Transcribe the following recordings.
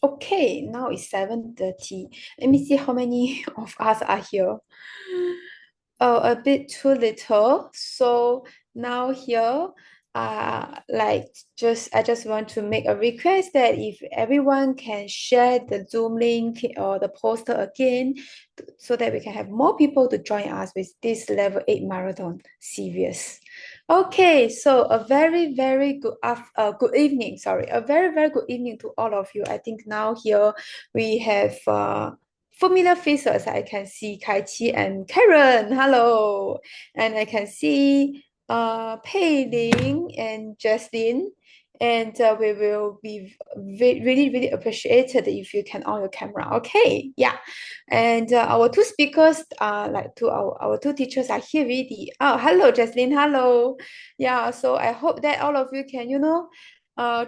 Okay, now it's 7:30. Let me see how many of us are here. Oh, a bit too little. So now here, like I just want to make a request that if everyone can share the Zoom link or the poster again, so that we can have more people to join us with this level 8 marathon series. Okay, so a very, very good evening. Sorry, a very, very good evening to all of you. I think now here we have familiar faces. I can see Kai Chi and Karen. Hello. And I can see Pei Ling and Jaslyn. And we will be really, really appreciated if you can on your camera. Okay, yeah. And our two speakers like our two teachers are here already. Oh, hello, Jaslyn. Hello. Yeah, so I hope that all of you can,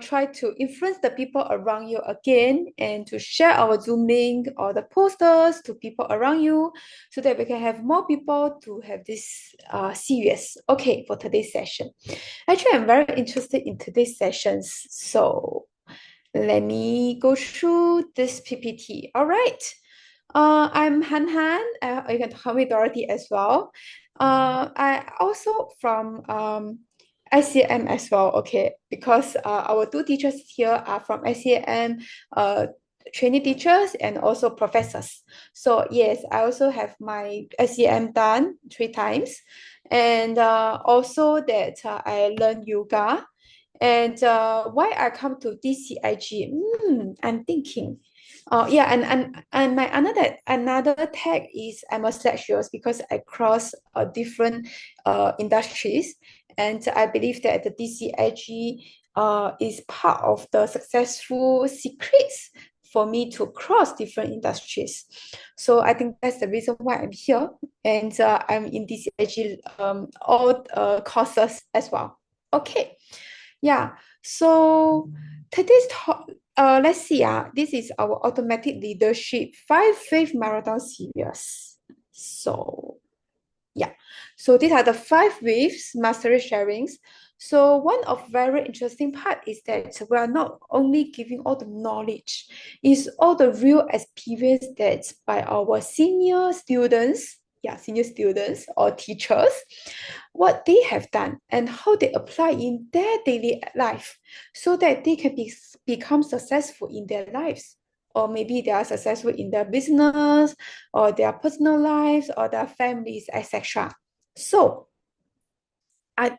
try to influence the people around you again and to share our Zoom link or the posters to people around you so that we can have more people to have this series. Okay, for today's session. Actually, I'm very interested in today's sessions. So let me go through this PPT. All right. I'm Han Han. You can call me Dorothy as well. I also from SCM as well, okay, because our two teachers here are from SCM training teachers and also professors. So yes, I also have my SCM done 3 times. And also that I learned yoga. And why I come to DCIG? I'm thinking. Yeah, and my another tag is I'm a slash because I cross different industries, and I believe that the DCIG is part of the successful secrets for me to cross different industries. So I think that's the reason why I'm here, and I'm in DCIG all courses as well. Okay, yeah. So today's talk, let's see. This is our automatic leadership 5 faith marathon series. So yeah. So these are the 5 waves mastery sharings. So one of very interesting part is that we are not only giving all the knowledge, it's all the real experience that by our senior students or teachers, what they have done and how they apply in their daily life so that they can become successful in their lives. Or maybe they are successful in their business or their personal lives or their families, etc. So I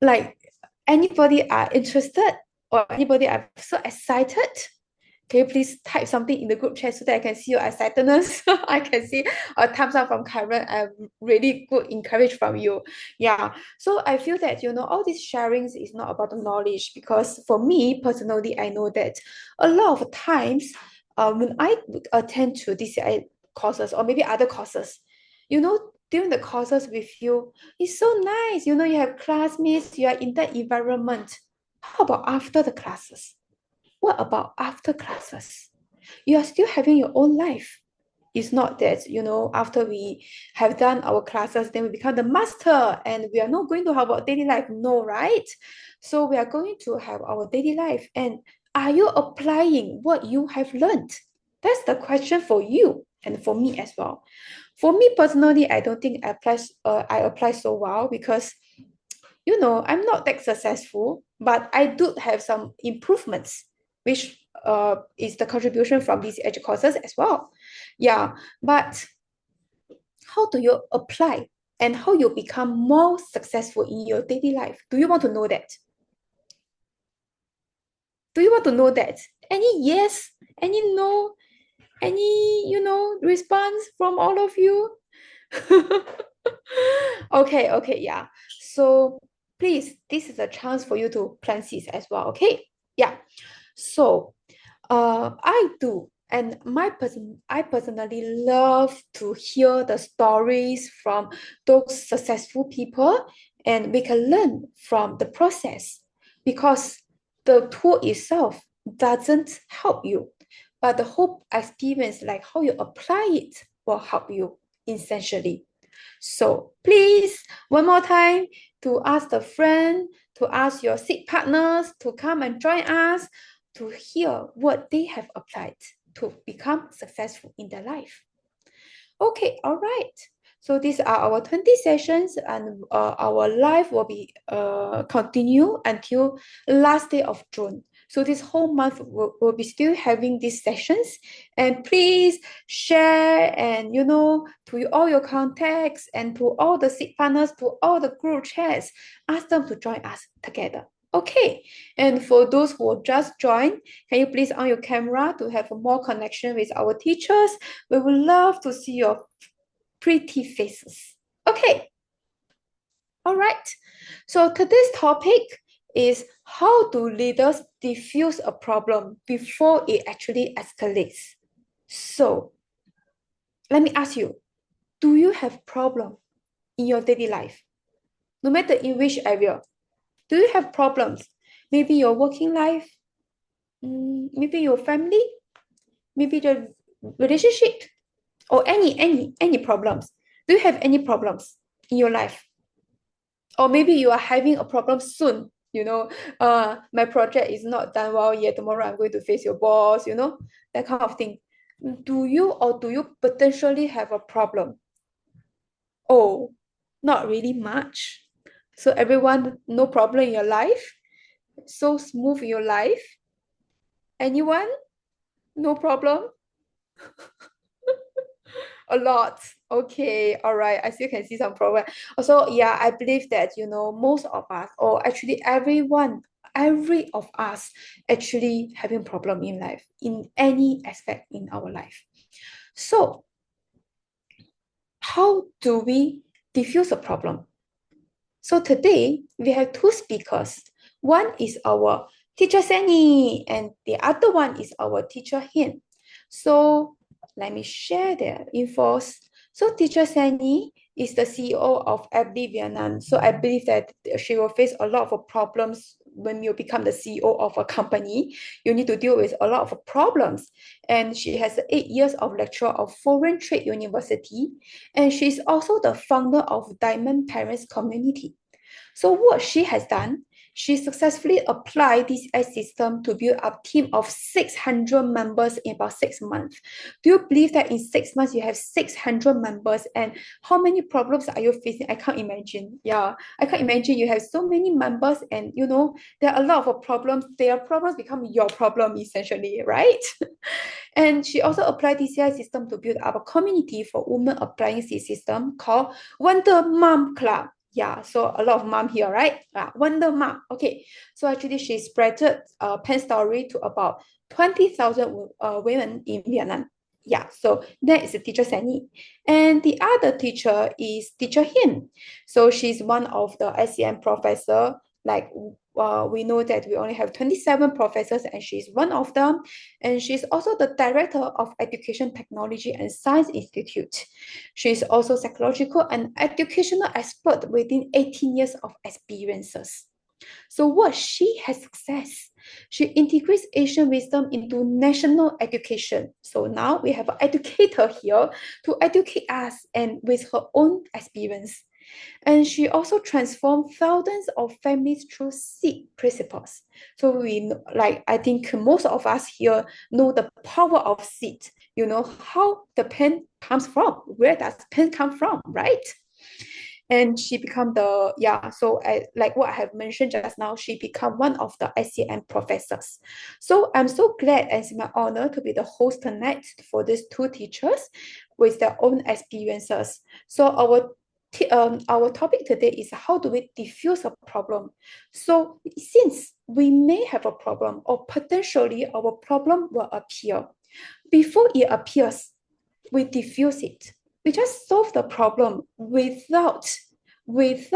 like anybody are interested or anybody are so excited. Can you please type something in the group chat so that I can see your excitedness? I can see a thumbs up from Karen. Really good encourage from you. Yeah. So I feel that all these sharings is not about the knowledge because for me personally, I know that a lot of times when I attend to DCI courses or maybe other courses, during the courses with you, it's so nice. You have classmates, you are in that environment. How about after the classes? What about after classes? You are still having your own life. It's not that, after we have done our classes, then we become the master and we are not going to have our daily life. No, right? So we are going to have our daily life. And are you applying what you have learned? That's the question for you and for me as well. For me personally, I don't think I apply so well because I'm not that successful, but I do have some improvements, which is the contribution from these edge courses as well. Yeah, but how do you apply and how you become more successful in your daily life? Do you want to know that? Do you want to know that? Any yes, any no, any, response from all of you? Okay, okay, yeah. So please, this is a chance for you to plant seeds as well. Okay, yeah. So, I do, and I personally love to hear the stories from those successful people, and we can learn from the process because the tool itself doesn't help you, but the whole experience, like how you apply it, will help you essentially. So please, one more time, to ask the friend, to ask your seat partners to come and join us to hear what they have applied to become successful in their life. Okay, all right. So these are our 20 sessions, and our live will be continue until last day of June. So this whole month we'll be still having these sessions. And please share and to all your contacts and to all the seed partners, to all the group chats, ask them to join us together. Okay, and for those who will just join, can you please on your camera to have more connection with our teachers? We would love to see your pretty faces. Okay, all right. So today's topic is how do leaders diffuse a problem before it actually escalates? So let me ask you, do you have problem in your daily life? No matter in which area, do you have problems? Maybe your working life, maybe your family, maybe the relationship, or any problems. Do you have any problems in your life? Or maybe you are having a problem soon, my project is not done well yet, tomorrow I'm going to face your boss, that kind of thing. Do you potentially have a problem? Oh, not really much. So everyone, no problem in your life, so smooth in your life. Anyone, no problem? A lot. Okay, all right. I still can see some problem. Also, yeah, I believe that, most of us, or actually every of us actually having problem in life, in any aspect in our life. So, how do we diffuse a problem? So today we have two speakers. One is our teacher Sani, and the other one is our teacher Hin. So let me share their infos. So teacher Sani is the CEO of FB Vietnam. So I believe that she will face a lot of problems when you become the CEO of a company. You need to deal with a lot of problems. And she has 8 years of lecture of Foreign Trade University. And she's also the founder of Diamond Parents Community. So what she has done, she successfully applied this system to build up a team of 600 members in about 6 months. Do you believe that in 6 months you have 600 members, and how many problems are you facing? I can't imagine. Yeah, I can't imagine you have so many members, and there are a lot of problems. Their problems become your problem essentially, right? And she also applied DCI system to build up a community for women applying this system called Wonder Mom Club. Yeah, so a lot of mom here, right? Wonder Mom. Okay, so actually she spreaded pen story to about 20,000 women in Vietnam. Yeah, so that is the teacher Sani. And the other teacher is teacher Hin. So she's one of the SCM professor. Like we know that we only have 27 professors, and she's one of them. And she's also the director of Education Technology and Science Institute. She's also psychological and educational expert within 18 years of experiences. So what she has success, she integrates Asian wisdom into national education. So now we have an educator here to educate us and with her own experience. And she also transformed thousands of families through seed principles. So I think most of us here know the power of seed. You know how the pen comes from. Where does pen come from, right? And she become like what I have mentioned just now, she become one of the SCM professors. So I'm so glad and it's my honor to be the host tonight for these two teachers with their own experiences. So our topic today is how do we diffuse a problem. So since we may have a problem, or potentially our problem will appear, before it appears, we diffuse it. We just solve the problem without it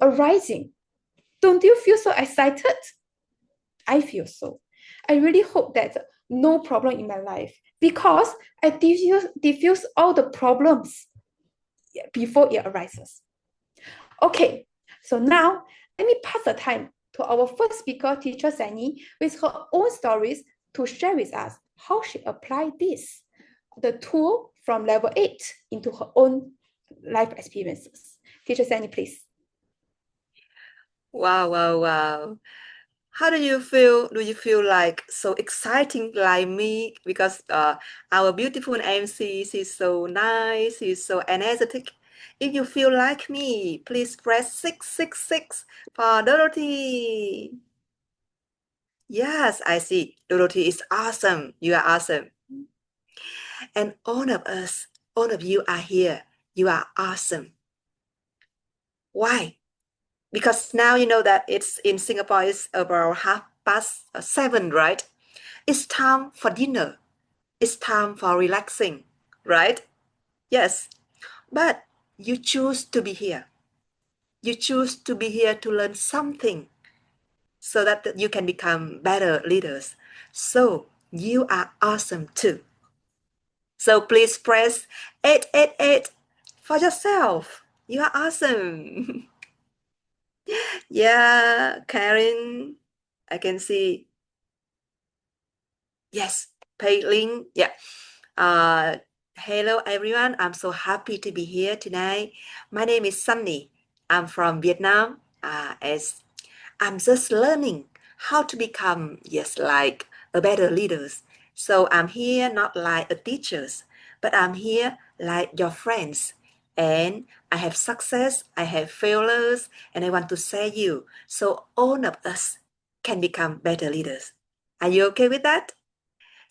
arising. Don't you feel so excited? I feel so. I really hope that no problem in my life, because I diffuse all the problems before it arises. Okay, so now let me pass the time to our first speaker, teacher Sani, with her own stories to share with us how she applied the tool from level 8 into her own life experiences. Teacher Sani, please. Wow, wow, wow. How do you feel? Do you feel like so exciting like me? Because our beautiful MC, she's so nice, she's so energetic. If you feel like me, please press 666 for Dorothy. Yes, I see. Dorothy is awesome. You are awesome. And all of you are here. You are awesome. Why? Because now you know that it's in Singapore, it's about half past seven, right? It's time for dinner. It's time for relaxing, right? Yes. But you choose to be here. You choose to be here to learn something so that you can become better leaders. So you are awesome too. So please press 888 for yourself. You are awesome. Yeah, Karen, I can see. Yes, pay link. Yeah. Uh, Hello everyone. I'm so happy to be here tonight. My name is Sunny. I'm from Vietnam. As I'm just learning how to become, yes, like a better leaders. So I'm here not like a teachers, but I'm here like your friends. And I have success, I have failures, and I want to share you. So all of us can become better leaders. Are you okay with that?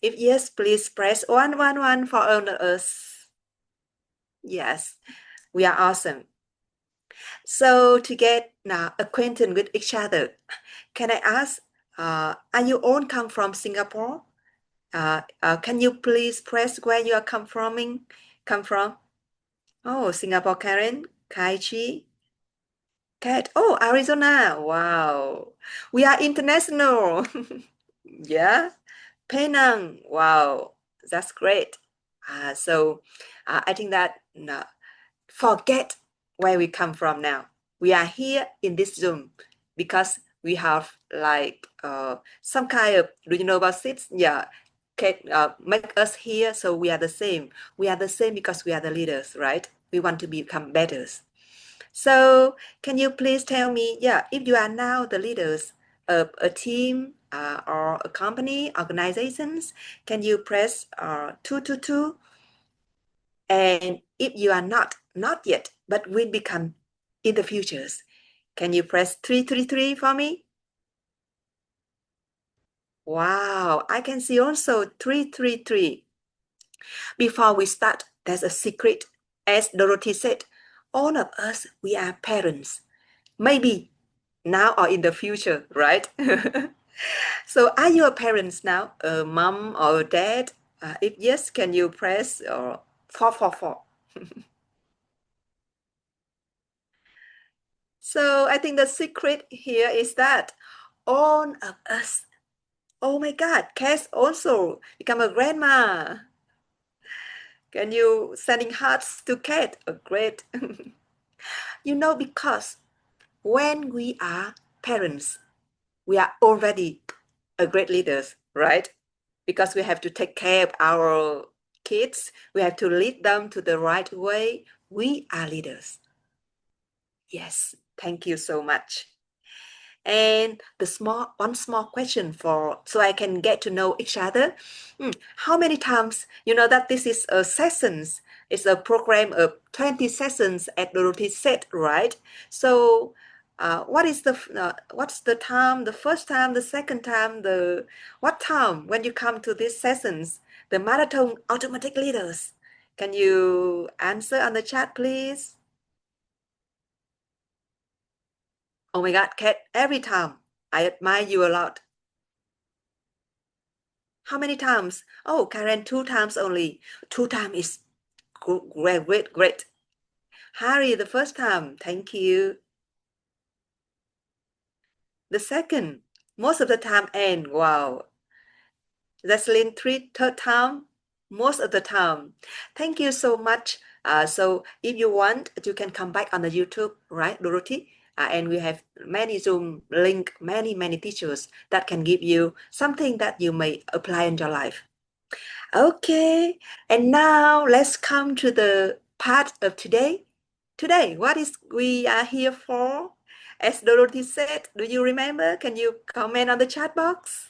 If yes, please press 111 for all of us. Yes, we are awesome. So to get now acquainted with each other, can I ask, are you all come from Singapore? Can you please press where you are come from? Come from? Oh, Singapore, Karen, Kaichi, Kat. Oh, Arizona. Wow, we are international. Yeah, Penang. Wow, that's great. I think that no, forget where we come from now. We are here in this Zoom because we have like some kind of, do you know about this? Yeah, can make us here so we are the same. We are the same because we are the leaders, right? We want to become better. So can you please tell me, yeah, if you are now the leaders of a team or a company, organizations, can you press 222? And if you are not yet, but will become in the futures, can you press 333 for me? Wow, I can see also 333. Before we start, there's a secret. As Dorothy said, all of us, we are parents. Maybe now or in the future, right? So are you a parents now, a mom or a dad? If yes, can you press 444? So I think the secret here is that all of us, oh my God, Cass also become a grandma. Can you sending hearts to Kate? Oh, great. Because when we are parents, we are already a great leaders, right? Because we have to take care of our kids, we have to lead them to the right way. We are leaders. Yes, thank you so much. And one small question for so I can get to know each other. How many times you know that this is a sessions? It's a program of 20 sessions at Dorothy said, right? So what's the time? The first time, the second time, the what time when you come to these sessions? The marathon automatic leaders. Can you answer on the chat, please? Oh my God, Kat, every time. I admire you a lot. How many times? Oh, Karen, two times only. Two times is great, great, great. Harry, the first time. Thank you. The second, most of the time, and wow. Leslin, third time, most of the time. Thank you so much. So if you want, you can come back on the YouTube, right, Dorothy? And we have many Zoom link, many teachers that can give you something that you may apply in your life. Okay, and now let's come to the part of today. Today, what is we are here for? As Dorothy said, do you remember? Can you comment on the chat box?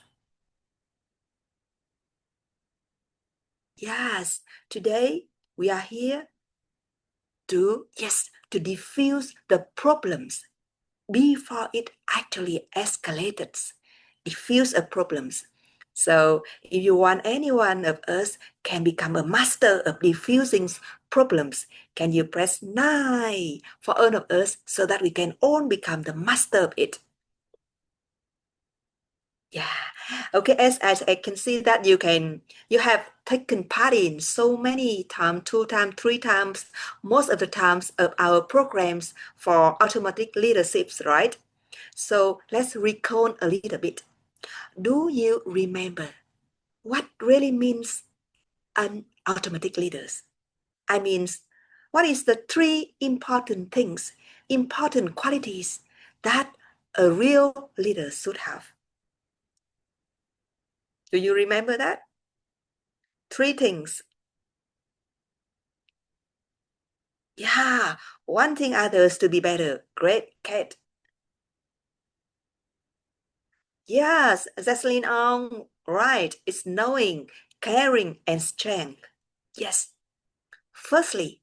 Yes, today we are here to diffuse the problems before it actually escalates. Diffuse a problems. So if you want any one of us can become a master of diffusing problems, can you press 9 for all of us so that we can all become the master of it? Yeah. Okay, as I can see that you have taken part in so many times, 2 times, 3 times, most of the times of our programs for automatic leaderships, right? So let's recall a little bit. Do you remember what really means an automatic leaders? I mean, what is the 3 important things, important qualities that a real leader should have? Do you remember that? 3 things. Yeah, wanting others to be better. Great, Kate. Yes, Zachlin on. Right, it's knowing, caring, and strength. Yes. Firstly,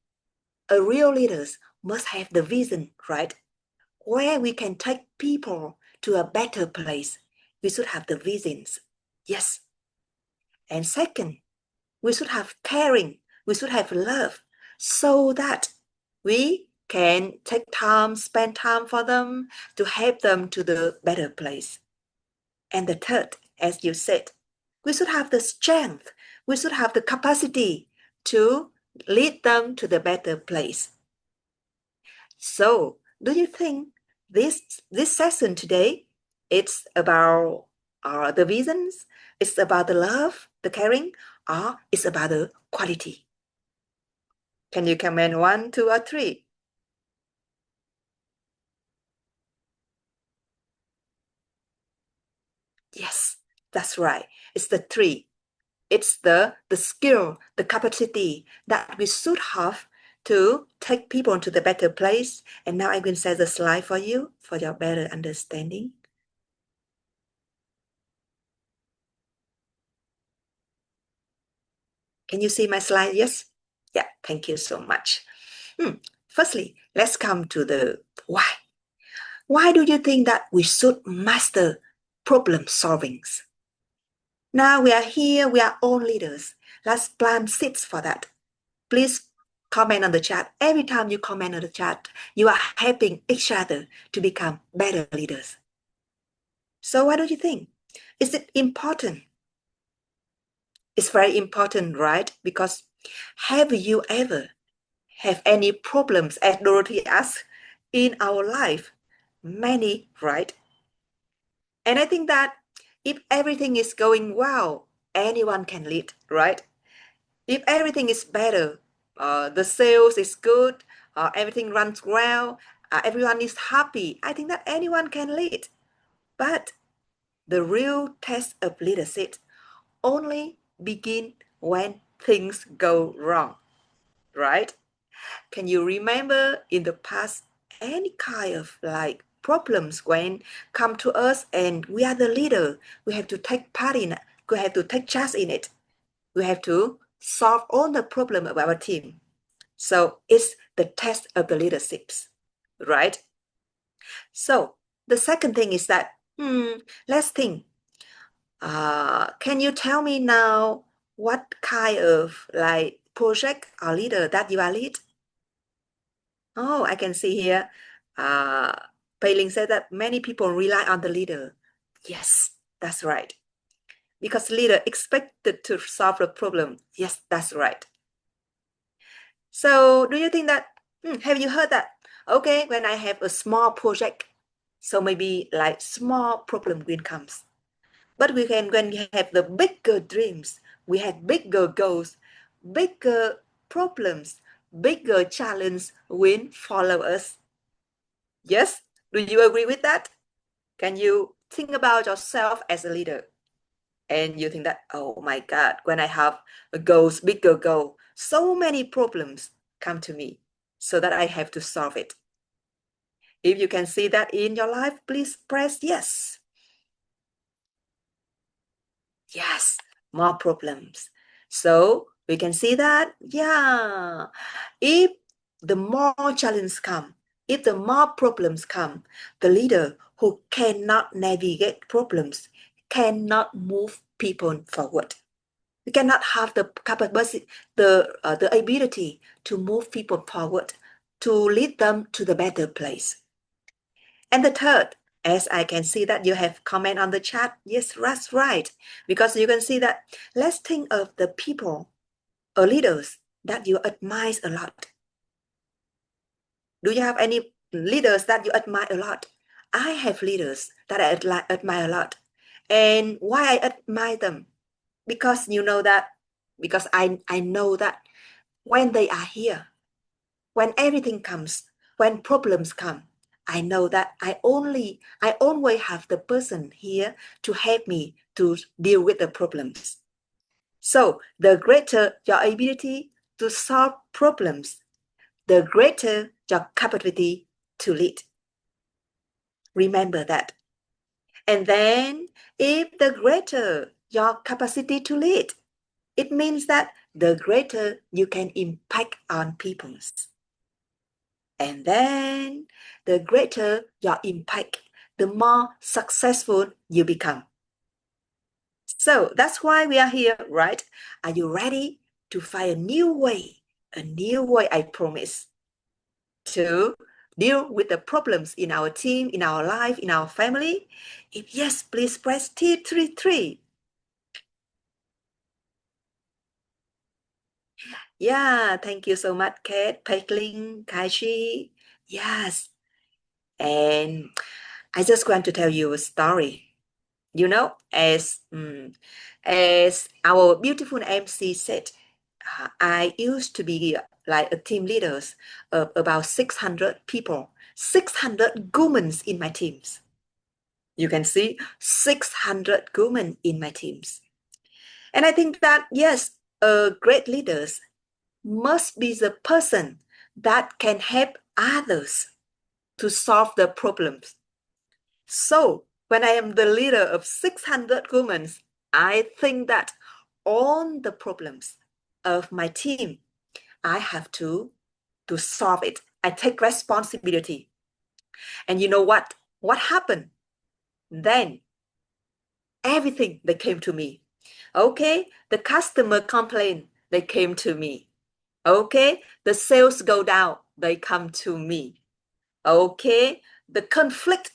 a real leader must have the vision, right? Where we can take people to a better place. We should have the visions. Yes. And second, we should have caring. We should have love so that we can take time, spend time for them to help them to the better place. And the third, as you said, we should have the strength. We should have the capacity to lead them to the better place. So, do you think this session today it's about the visions, it's about the love, the caring, or it's about the quality? Can you comment 1, 2, or 3? Yes, that's right. It's the 3. It's the skill, the capacity that we should have to take people to the better place. And now I'm going to share the slide for you for your better understanding. Can you see my slide? Yes? Yeah, thank you so much. Firstly, let's come to the why. Why do you think that we should master problem solving? Now we are here, we are all leaders. Let's plant seeds for that. Please comment on the chat. Every time you comment on the chat, you are helping each other to become better leaders. So what do you think? Is it important? It's very important, right? Because have you ever have any problems, as Dorothy asked, in our life? Many, right? And I think that if everything is going well, anyone can lead, right? If everything is better, the sales is good, everything runs well, everyone is happy, I think that anyone can lead. But the real test of leadership only begin when things go wrong, right? Can you remember in the past any kind of like problems when come to us and we are the leader, we have to take part in it, we have to take charge in it, we have to solve all the problem of our team. So it's the test of the leaderships, right? So the second thing is that let's think. Can you tell me now what kind of like project or leader that you are lead? Oh, I can see here. Uh, Pei said that many people rely on the leader. Yes, that's right. Because leader expected to solve the problem. Yes, that's right. So do you think that, have you heard that? Okay, when I have a small project, so maybe like small problem will comes. But we can, when we have the bigger dreams, we have bigger goals, bigger problems, bigger challenge will follow us. Yes? Do you agree with that? Can you think about yourself as a leader? And you think that, oh my God, when I have a goals, bigger goal, so many problems come to me so that I have to solve it. If you can see that in your life, please press yes. Yes, more problems. So we can see that, yeah, if the more challenges come, if the more problems come, the leader who cannot navigate problems cannot move people forward. We cannot have the capacity, the ability to move people forward, to lead them to the better place. And the third, as I can see that you have comment on the chat, yes, that's right. Because you can see that, let's think of the people or leaders that you admire a lot. Do you have any leaders that you admire a lot? I have leaders that I admire a lot. And why I admire them? Because you know that, because I know that when they are here, when everything comes, when problems come, I know that I always have the person here to help me to deal with the problems. So the greater your ability to solve problems, the greater your capability to lead. Remember that. And then if the greater your capacity to lead, it means that the greater you can impact on people's. And then the greater your impact, the more successful you become. So that's why we are here, right? Are you ready to find a new way, I promise, to deal with the problems in our team, in our life, in our family? If yes, please press T33. Yeah, thank you so much, Kate, Pekling, Kaishi. Yes. And I just want to tell you a story. You know, as our beautiful MC said, I used to be like a team leader of about 600 people, 600 women in my teams. You can see 600 women in my teams. And I think that, yes, great leaders must be the person that can help others to solve the problems. So when I am the leader of 600 women, I think that all the problems of my team, I have to solve it. I take responsibility. And you know what? What happened? Then everything, they came to me. Okay, the customer complain, they came to me. Okay, the sales go down, they come to me. Okay, the conflict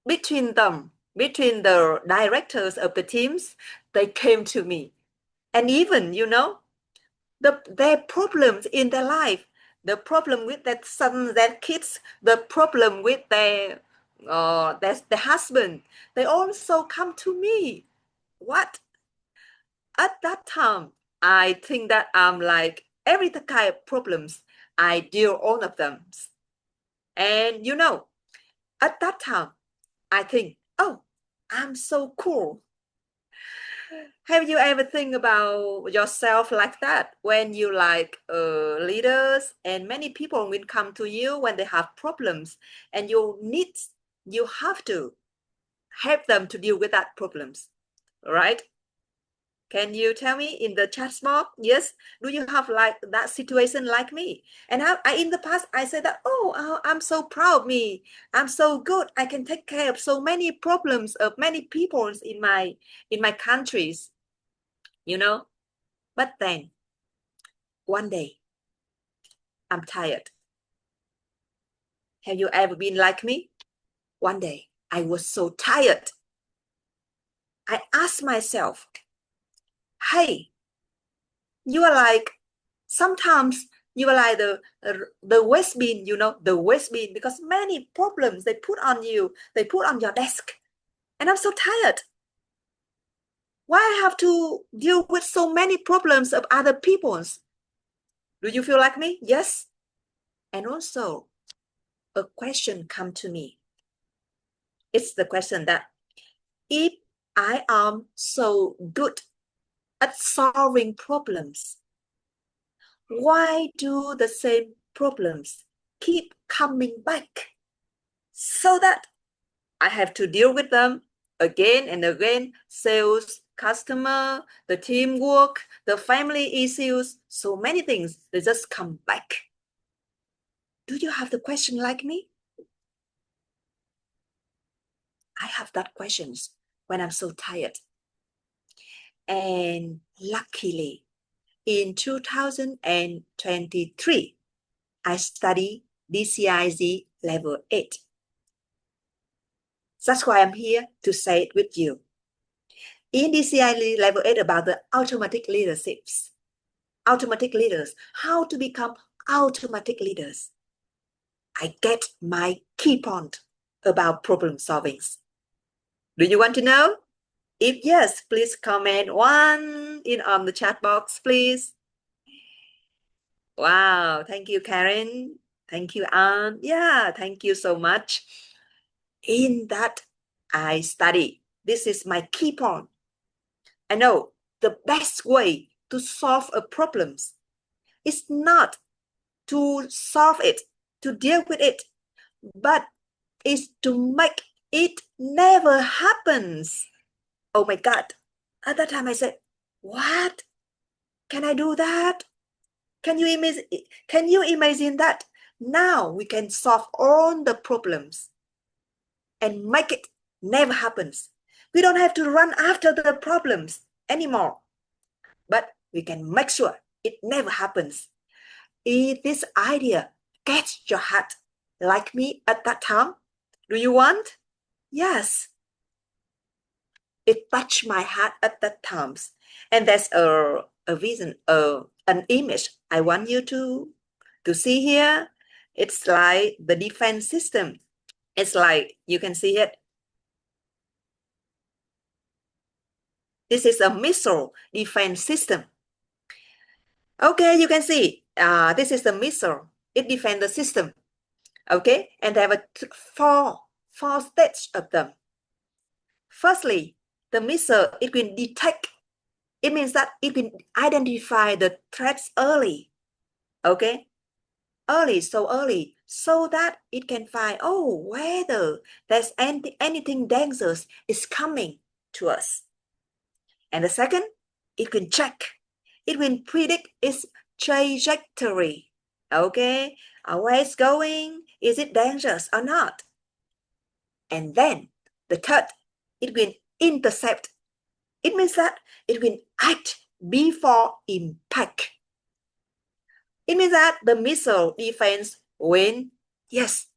between them, between the directors of the teams, they came to me. And even, you know, their problems in their life, the problem with their sons, their kids, the problem with their husband, they also come to me. What? At that time, I think that I'm like every kind of problems, I deal all of them. And you know, at that time, I think, oh, I'm so cool. Have you ever think about yourself like that when you like leaders and many people will come to you when they have problems and you have to help them to deal with that problems, right? Can you tell me in the chat box? Yes. Do you have like that situation like me? And I in the past, I said that, oh, I'm so proud of me. I'm so good. I can take care of so many problems of many people in my countries, you know. But then one day, I'm tired. Have you ever been like me? One day, I was so tired. I asked myself, hey, you are like, sometimes you are like the waste bin, you know, the waste bin, because many problems they put on you, they put on your desk. And I'm so tired. Why I have to deal with so many problems of other people's? Do you feel like me? Yes. And also, a question come to me. It's the question that if I am so good at solving problems, why do the same problems keep coming back? so that I have to deal with them again and again. Sales, customer, the teamwork, the family issues, so many things, they just come back. Do you have the question like me? I have that questions when I'm so tired. And luckily, in 2023, I study DCIZ level 8. That's why I'm here to say it with you. In DCIZ level 8 about the automatic leaderships. Automatic leaders, how to become automatic leaders. I get my key point about problem solving. Do you want to know? If yes, please comment one in on the chat box, please. Wow, thank you, Karen. Thank you, Anne. Yeah, thank you so much. In that, I study. This is my key point. I know the best way to solve a problem is not to solve it, to deal with it, but is to make it never happens. Oh my God. At that time I said, what? Can I do that? Can you imagine that? Now we can solve all the problems and make it never happens. We don't have to run after the problems anymore, but we can make sure it never happens. If this idea gets your heart like me at that time, do you want? Yes. It touched my heart at that time. And there's a vision, an image I want you to see here. It's like the defense system. It's like, you can see it. This is a missile defense system. Okay, you can see, this is the missile. It defends the system. Okay, and there are four stages of them. Firstly, the missile, it will detect. It means that it will identify the threats early. Okay, early, so that it can find, oh, whether there's anything dangerous is coming to us. And the second, it can check. It will predict its trajectory. Okay, where it's going, is it dangerous or not? And then the third, it will intercept. It means that it will act before impact. It means that the missile defense will, yes,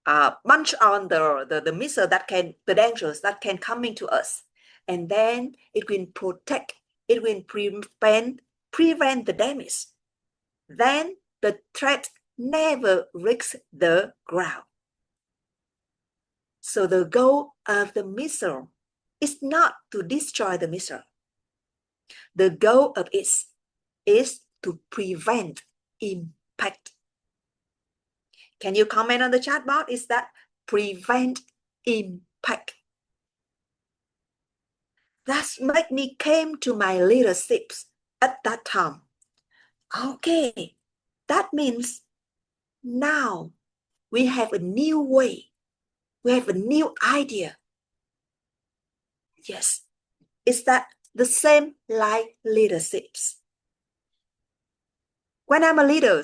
punch on the missile that can, the dangers that can come into us. And then it will protect, it will prevent the damage. Then the threat never reaches the ground. So the goal of the missile is not to destroy the missile. The goal of it is to prevent impact. Can you comment on the chat box? Is that prevent impact? That's made me came to my leadership at that time. Okay, that means now we have a new way. We have a new idea. Yes, is that the same like leaderships? When I'm a leader,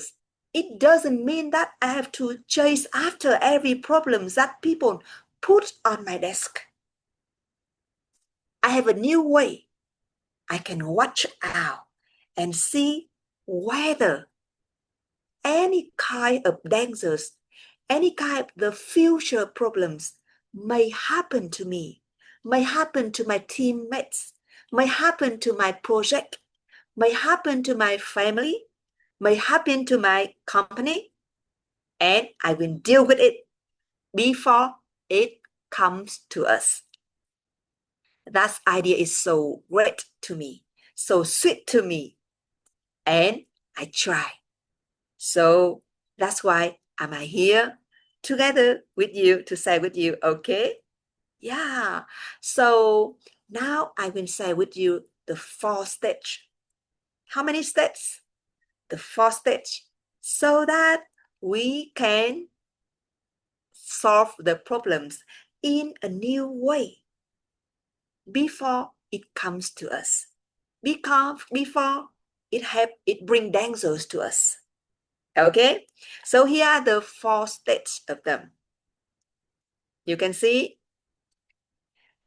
it doesn't mean that I have to chase after every problem that people put on my desk. I have a new way. I can watch out and see whether any kind of dangers, any kind of the future problems may happen to me, may happen to my teammates, may happen to my project, may happen to my family, may happen to my company, and I will deal with it before it comes to us. That idea is so great to me, so sweet to me, and I try. So that's why am I here together with you to say with you, okay? Yeah. So now I will say with you the 4 stage. How many steps? The 4 stage. So that we can solve the problems in a new way before it comes to us, because before it bring dangers to us. Okay, so here are the 4 states of them. You can see.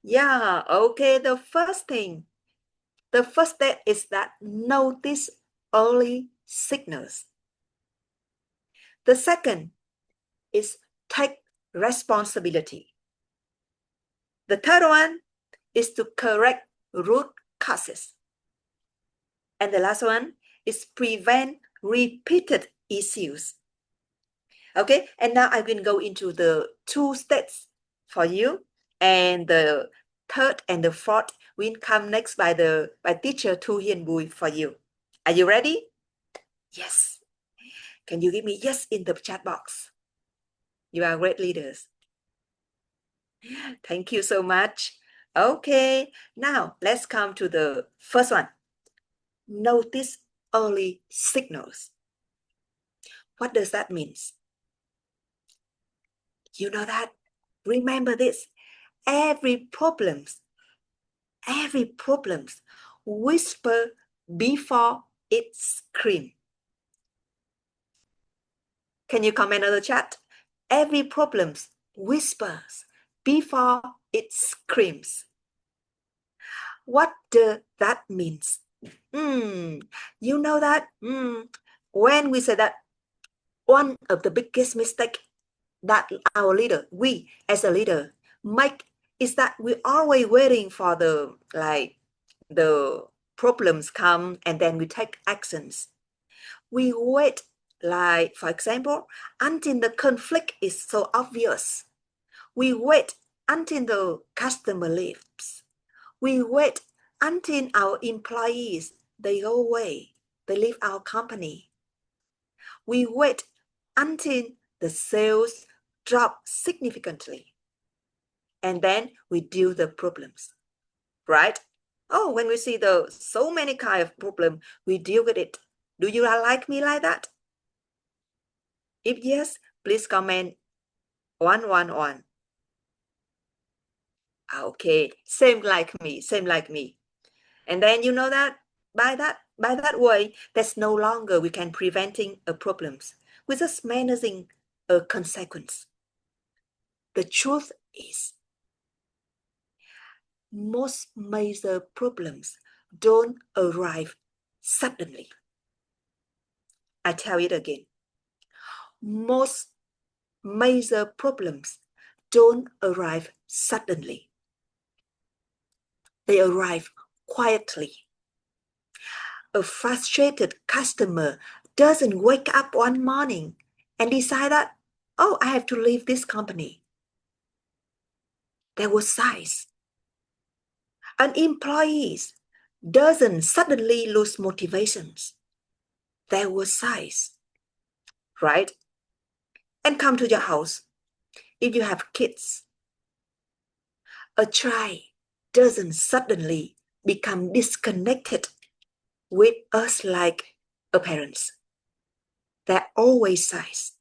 Yeah, okay, the first step is that notice early signals. The second is take responsibility. The third one is to correct root causes. And the last one is prevent repeated issues. Okay, and now I will go into the 2 steps for you, and the third and the fourth will come next by teacher Thu Hiền Bùi for you. Are you ready? Yes. Can you give me yes in the chat box? You are great leaders. Thank you so much. Okay, now let's come to the first one. Notice early signals. What does that mean? You know that? Remember this. Every problem whisper before it screams. Can you comment on the chat? Every problem whispers before it screams. What does that mean? You know that when we say that one of the biggest mistake that our leader, we as a leader, make is that we always waiting for the problems come and then we take actions. We wait, like for example, until the conflict is so obvious. We wait until the customer leaves. We wait until our employees, they go away, they leave our company. We wait until the sales drop significantly. And then we deal the problems, right? Oh, when we see the so many kind of problem, we deal with it. Do you like me like that? If yes, please comment 111. Okay, same like me. And then you know that by that way, there's no longer we can preventing a problems. We're just managing a consequence. The truth is, most major problems don't arrive suddenly. I tell it again. Most major problems don't arrive suddenly. They arrive quietly. A frustrated customer doesn't wake up one morning and decide that, oh, I have to leave this company. There was signs. An employee doesn't suddenly lose motivations. There were signs, right? And come to your house. If you have kids, a child doesn't suddenly become disconnected with us like a parent. There are always signs.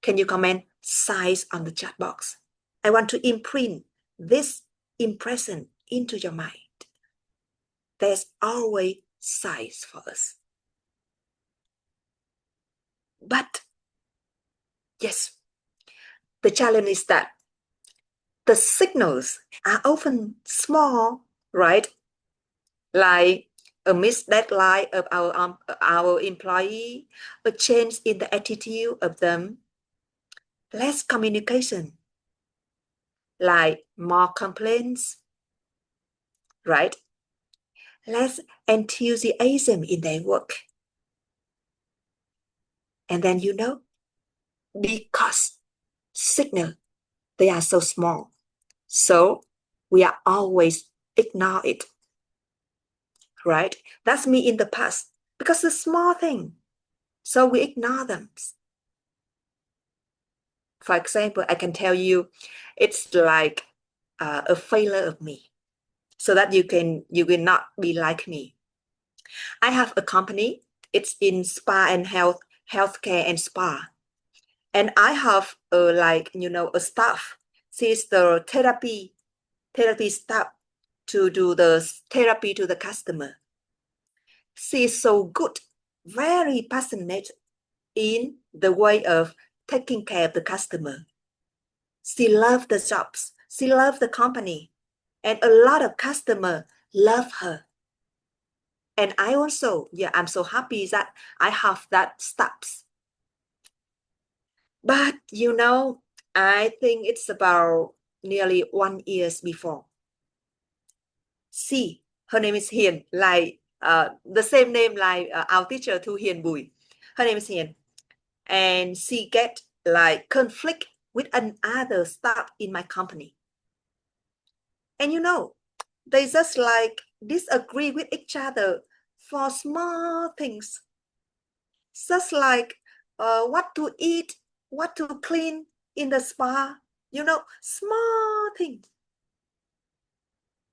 Can you comment signs on the chat box? I want to imprint this impression into your mind. There's always signs for us. But yes, the challenge is that the signals are often small, right? Like a missed deadline of our employee, a change in the attitude of them, less communication, like more complaints, right? Less enthusiasm in their work. And then because signal, they are so small, so we are always ignore it, right? That's me in the past, because it's a small thing, so we ignore them. For example, I can tell you, it's like a failure of me, so that you will not be like me. I have a company. It's in spa and healthcare and spa. And I have a staff. She's the therapy staff to do the therapy to the customer. She's so good, very passionate in the way of taking care of the customer. She loves the jobs. She loves the company. And a lot of customers love her. And I also, I'm so happy that I have that staff. But I think it's about nearly 1 year before. She, her name is Hiền, like the same name like our teacher Thu Hiền Bùi. Her name is Hiền. And she get like conflict with another staff in my company. And they just like disagree with each other for small things. Just like what to eat, what to clean in the spa, small things.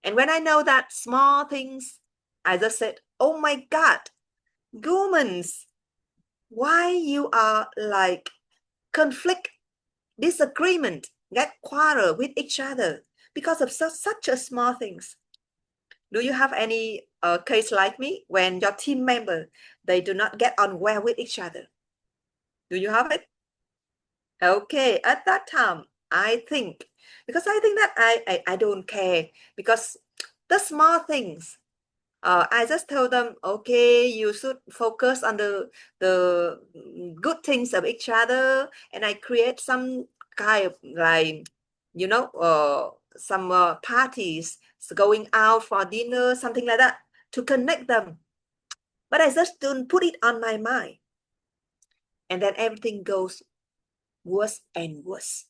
And when I know that small things, I just said, oh my God, humans, why you are like conflict, disagreement, get quarrel with each other because of such a small things. Do you have any case like me when your team member, they do not get on well with each other? Do you have it? Okay, at that time, I think that I don't care because the small things, I just told them, okay, you should focus on the good things of each other, and I create some kind of like, some parties, going out for dinner, something like that, to connect them. But I just don't put it on my mind, and then everything goes worse and worse.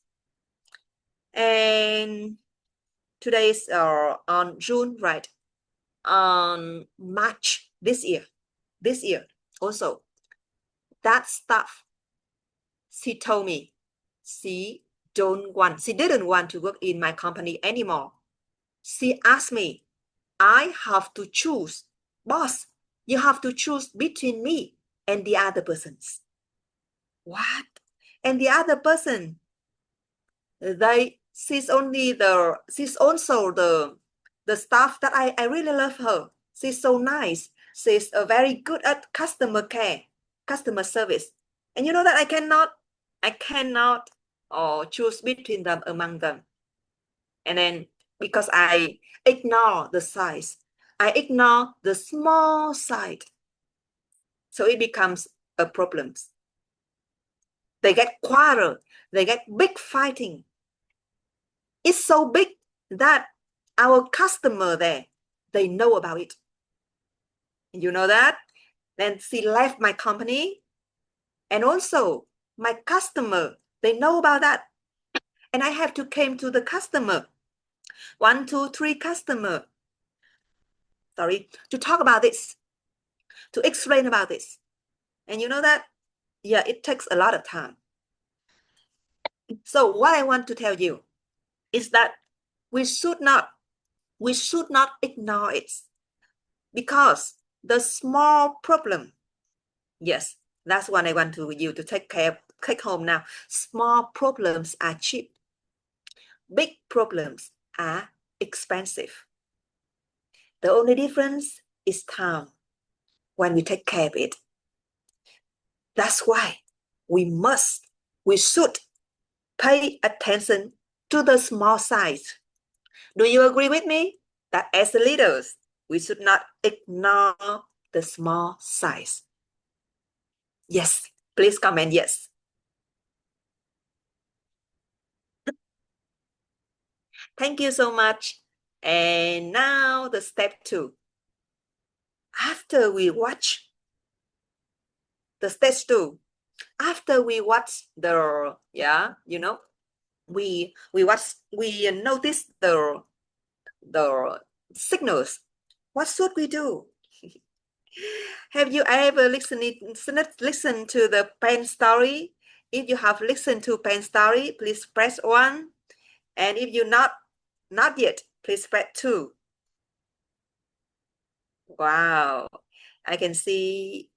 And today is on June, right? On March this year also, that staff, she told me she didn't want to work in my company anymore. She asked me, I have to choose, boss, you have to choose between me and the other persons. What? And the other person, she's also the staff that I really love her. She's so nice. She's very good at customer care, customer service. And you know that I cannot choose between them, among them. And then because I ignore the size, I ignore the small side. So it becomes a problem. They get quarrel, they get big fighting. It's so big that our customer there, they know about it. You know that? Then she left my company. And also my customer, they know about that. And I have to came to the customer, 1, 2, 3 customer, to talk about this, to explain about this. And you know that? Yeah, it takes a lot of time. So what I want to tell you is that we should not ignore it, because the small problem, yes, that's what I want you to take home now. Small problems are cheap. Big problems are expensive. The only difference is time when we take care of it. That's why we should pay attention to the small size. Do you agree with me that as leaders, we should not ignore the small size? Yes, please comment yes. Thank you so much. And now the step 2. After we watch the stage 2, after we watch the, we notice the signals. What should we do? Have you ever listened to the pen story? If you have listened to pen story, please press 1. And if you not yet, please press 2. Wow, I can see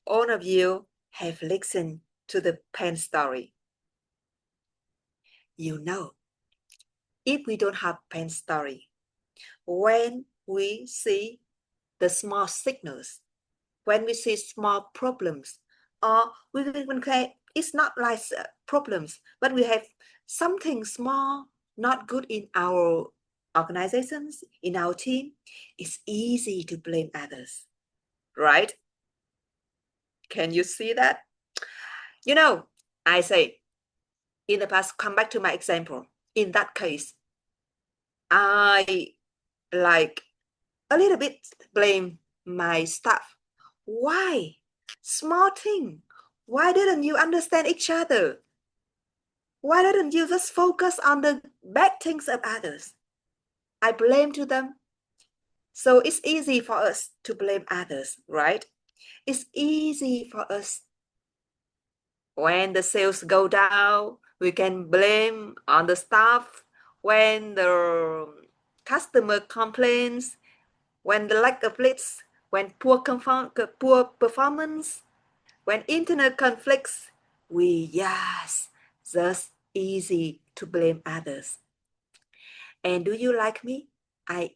all of you have listened to the pain story. You know, if we don't have pain story, when we see the small signals, when we see small problems, or we say it's not like problems, but we have something small not good in our organizations, in our team, it's easy to blame others, right? Can you see that? You know, I say in the past, come back to my example. In that case, I like a little bit blame my staff. Why? Small thing. Why didn't you understand each other? Why didn't you just focus on the bad things of others? I blame to them. So it's easy for us to blame others, right? It's easy for us. When the sales go down, we can blame on the staff. When the customer complains, when the lack of leads, when poor performance, when internet conflicts, just easy to blame others. And do you like me?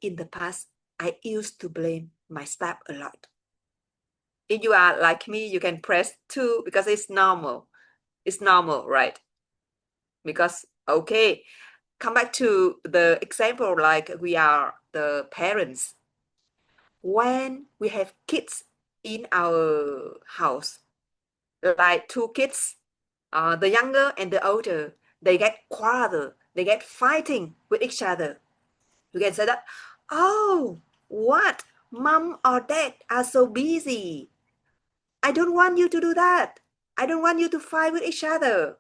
In the past, I used to blame my staff a lot. If you are like me, you can press 2 because it's normal. It's normal, right? Because, okay, come back to the example like we are the parents. When we have kids in our house, like 2 kids, the younger and the older, they get quarrel, they get fighting with each other. You can say that, oh, what? Mom or dad are so busy. I don't want you to do that. I don't want you to fight with each other.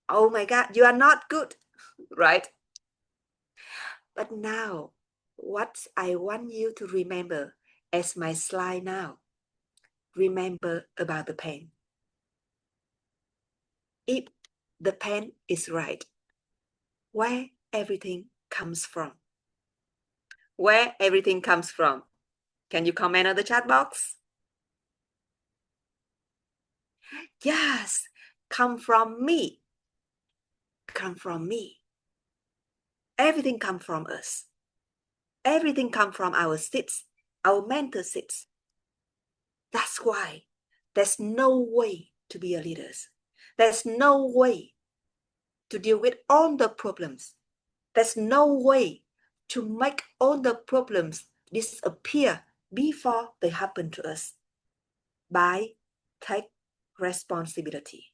Oh my God, you are not good, right? But now, what I want you to remember as my slide now, remember about the pain. If the pain is right, where everything comes from? Where everything comes from? Can you comment on the chat box? Yes, come from me. Come from me. Everything come from us. Everything come from our seats, our mental seats. That's why there's no way to be a leader. There's no way to deal with all the problems. There's no way to make all the problems disappear before they happen to us by take responsibility.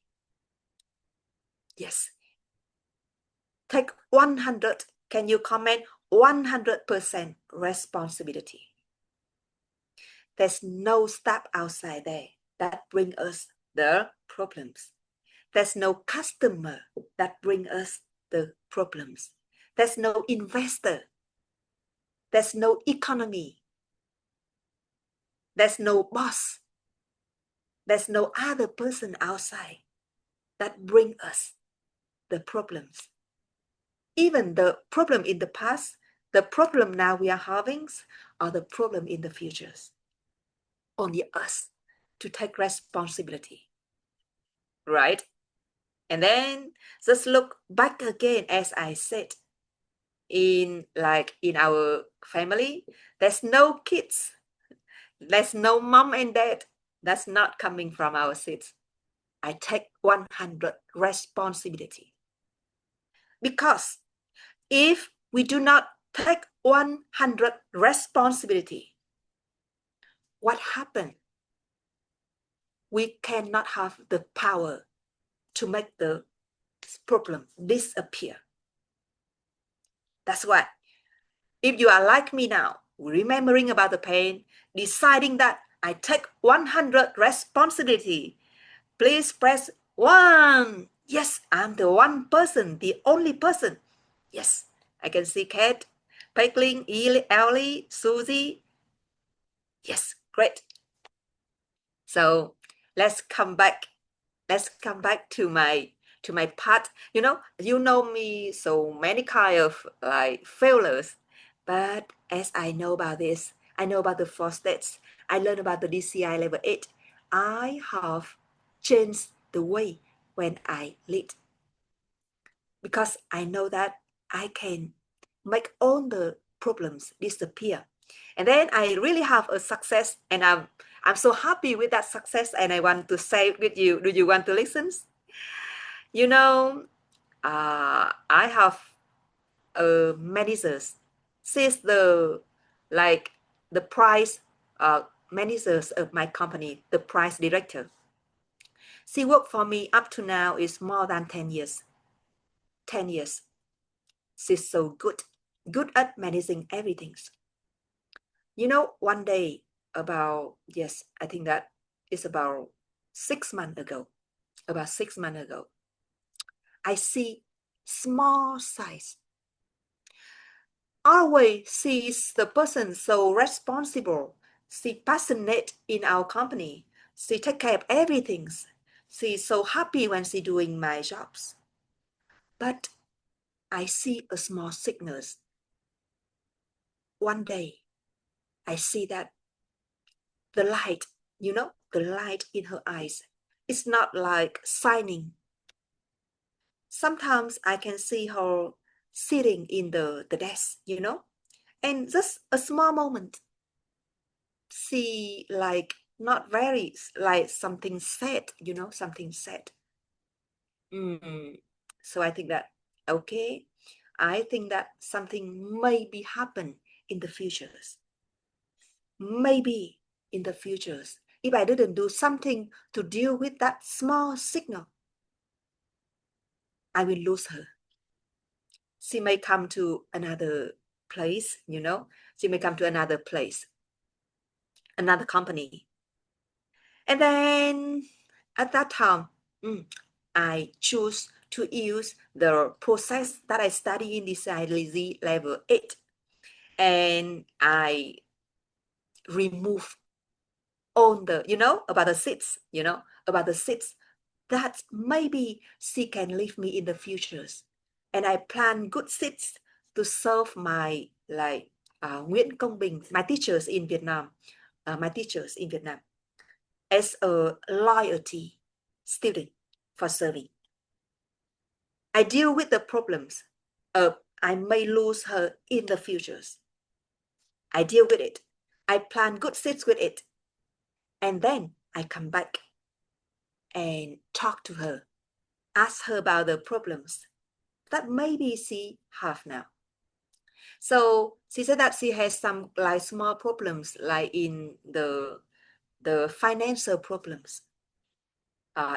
Yes. Take 100. Can you comment 100% responsibility? There's no step outside there that bring us the problems. There's no customer that bring us the problems. There's no investor. There's no economy. There's no boss. There's no other person outside that bring us the problems. Even the problem in the past, the problem now we are having, or the problem in the futures. Only us to take responsibility, right? And then just look back again, as I said, in our family, there's no kids, there's no mom and dad. That's not coming from our seats. I take 100 responsibility. Because if we do not take 100 responsibility, what happened? We cannot have the power to make the problem disappear. That's why, if you are like me now, remembering about the pain, deciding that I take 100 responsibility, please press 1. Yes, I'm the one person, the only person. Yes, I can see Kate, Pegling, Ellie, Susie. Yes, great. So let's come back. Let's come back to my part. You know me, so many kind of like failures. But as I know about this, I know about the 4 states. I learned about the DCI level 8. I have changed the way when I lead, because I know that I can make all the problems disappear. And then I really have a success, and I'm so happy with that success, and I want to say it with you. Do you want to listen? You know, I have managers. She's the like the price managers of my company, the price director. She worked for me up to now is more than 10 years. 10 years. She's so good at managing everything. One day, yes, I think that is about 6 months ago. About 6 months ago, I see small size. Always she is the person so responsible. She passionate in our company. She take care of everything. She's so happy when she doing my jobs. But I see a small sickness. One day, I see that the light, the light in her eyes, it's not like shining. Sometimes I can see her sitting in the desk, and just a small moment, she like not very like something sad, something sad. So I think that, okay, I think that something maybe happen in the futures. Maybe in the futures, if I didn't do something to deal with that small signal, I will lose her. She may come to another place, she may come to another place, another company. And then at that time, I choose to use the process that I study in Disability Level 8. And I remove all the, about the seats, about the seats that maybe she can leave me in the futures. And I plan good seats to serve my, like, Nguyễn Công Bình, my teachers in Vietnam, as a loyalty student for serving. I deal with the problems of I may lose her in the futures. I deal with it. I plan good seats with it. And then I come back and talk to her, ask her about the problems that maybe she have now. So she said that she has some like small problems, like in the financial problems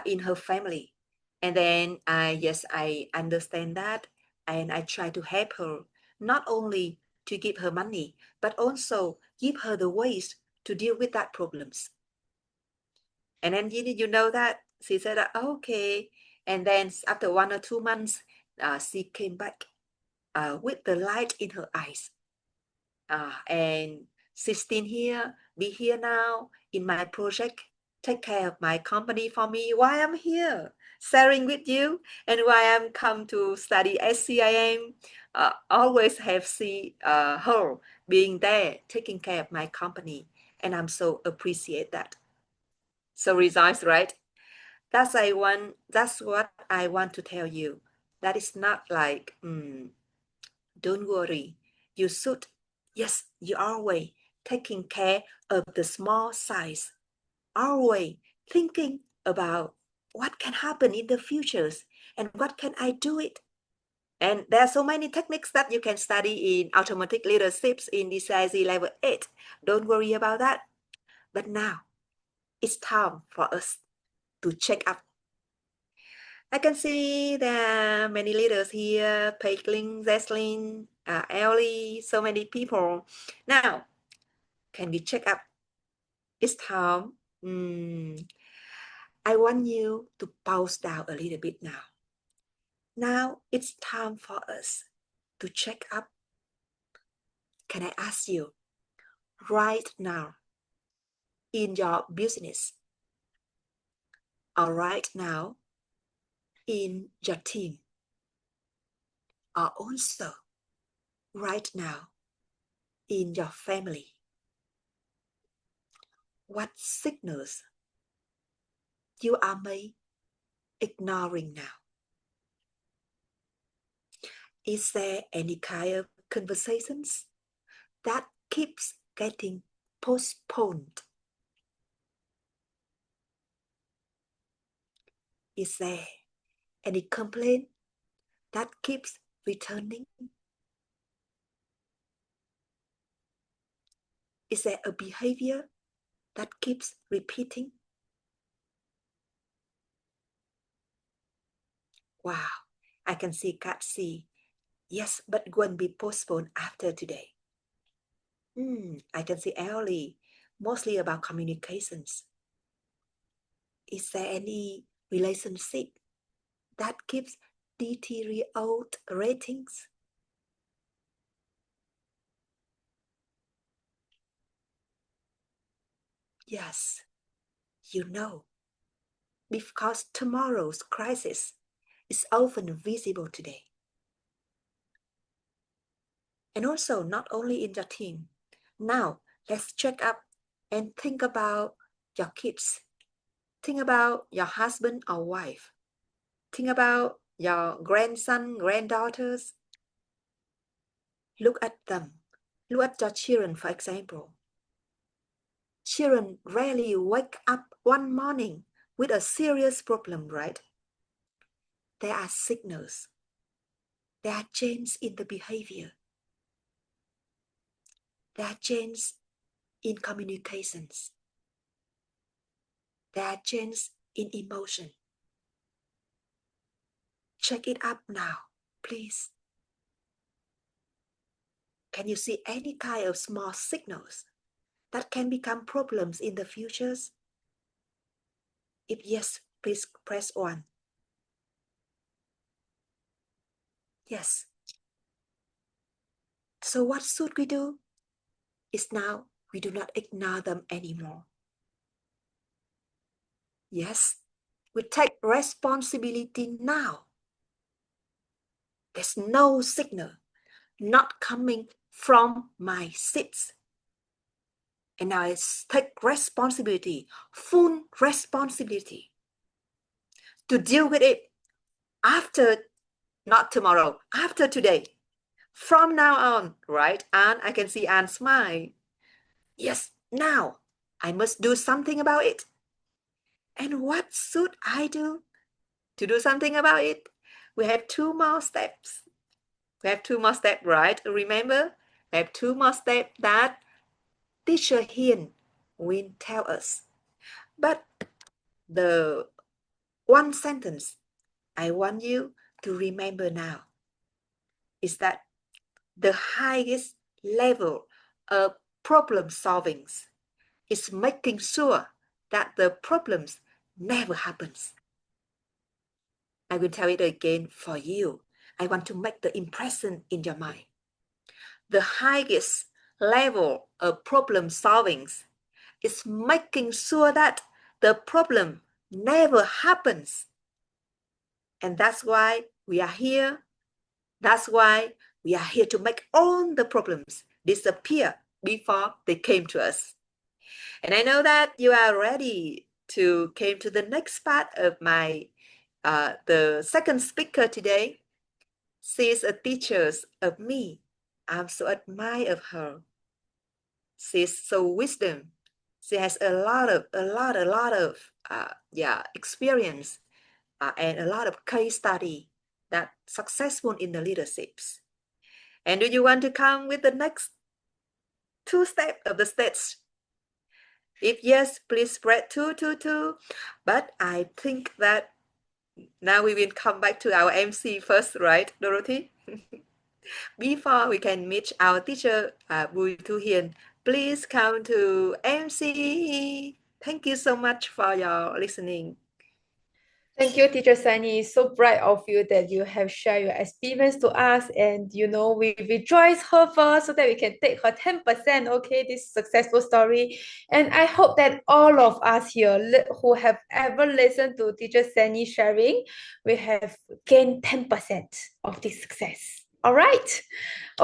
in her family. And then I understand that, and I try to help her, not only to give her money, but also give her the ways to deal with that problems. And then you know that she said that, okay. And then after 1 or 2 months, she came back with the light in her eyes. And she's still here, be here now in my project, take care of my company for me while I'm here, sharing with you, and why I'm come to study SCIM. Always have her being there, taking care of my company, and I'm so appreciate that. So results, right? That's what I want to tell you. That is not like, don't worry. You should, yes, you always taking care of the small size. Always thinking about what can happen in the futures and what can I do it. And there are so many techniques that you can study in automatic leaderships in DCIZ level 8. Don't worry about that. But now it's time for us to check up. I can see there are many leaders here, Paislin, Zeslin, Ellie, so many people. Now, can we check up? It's time. I want you to pause down a little bit now. Now it's time for us to check up. Can I ask you right now in your business or right now in your team or also right now in your family? What signals you are made ignoring now? Is there any kind of conversations that keeps getting postponed? Is there any complaint that keeps returning? Is there a behavior that keeps repeating? Wow, I can see Kat see. Yes, but going to be postponed after today. I can see Ellie, mostly about communications. Is there any relationship that keeps deteriorating? Yes, you know, because tomorrow's crisis is often visible today. And also, not only in your team. Now, let's check up and think about your kids. Think about your husband or wife. Think about your grandson, granddaughters. Look at them. Look at your children, for example. Children rarely wake up one morning with a serious problem, right? There are signals. There are changes in the behavior. There are changes in communications. There are changes in emotion. Check it up now, please. Can you see any kind of small signals that can become problems in the futures? If yes, please press 1. Yes. So what should we do? Is now we do not ignore them anymore. Yes, we take responsibility now. There's no signal not coming from my seats. And now I take responsibility, full responsibility to deal with it after, not tomorrow, after today. From now on, right? And I can see Anne smile. Yes, now I must do something about it. And what should I do to do something about it? We have 2 more steps. We have 2 more steps, right? Remember, we have 2 more steps that teacher Hiền will tell us. But the one sentence I want you to remember now is that the highest level of problem solving is making sure that the problems never happens. I will tell it again for you. I want to make the impression in your mind. The highest level of problem solving is making sure that the problem never happens. And that's why we are here. That's why we are here to make all the problems disappear before they came to us. And I know that you are ready to come to the next part of my the second speaker today. She is a teacher of me. I'm so admire of her. She's so wisdom. She has a lot of experience and a lot of case study that successful in the leaderships. And do you want to come with the next 2 steps of the stage? If yes, please spread 2, 2, 2. But I think that now we will come back to our MC first, right, Dorothy? Before we can meet our teacher, Bùi Thu Hiền, please come to MC. Thank you so much for your listening. Thank you, Teacher Sunny. So bright of you that you have shared your experience to us, and we rejoice her first so that we can take her 10%, okay, this successful story. And I hope that all of us here who have ever listened to Teacher Sunny sharing, we have gained 10% of this success. All right.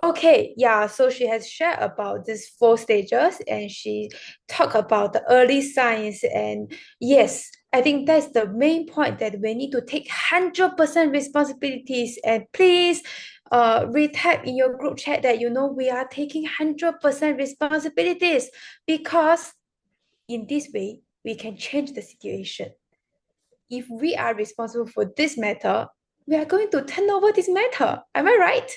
Okay, yeah, so she has shared about these 4 stages and she talked about the early signs, and yes, I think that's the main point that we need to take 100% responsibilities. And please retype in your group chat that we are taking 100% responsibilities, because in this way we can change the situation. If we are responsible for this matter, we are going to turn over this matter. Am I right?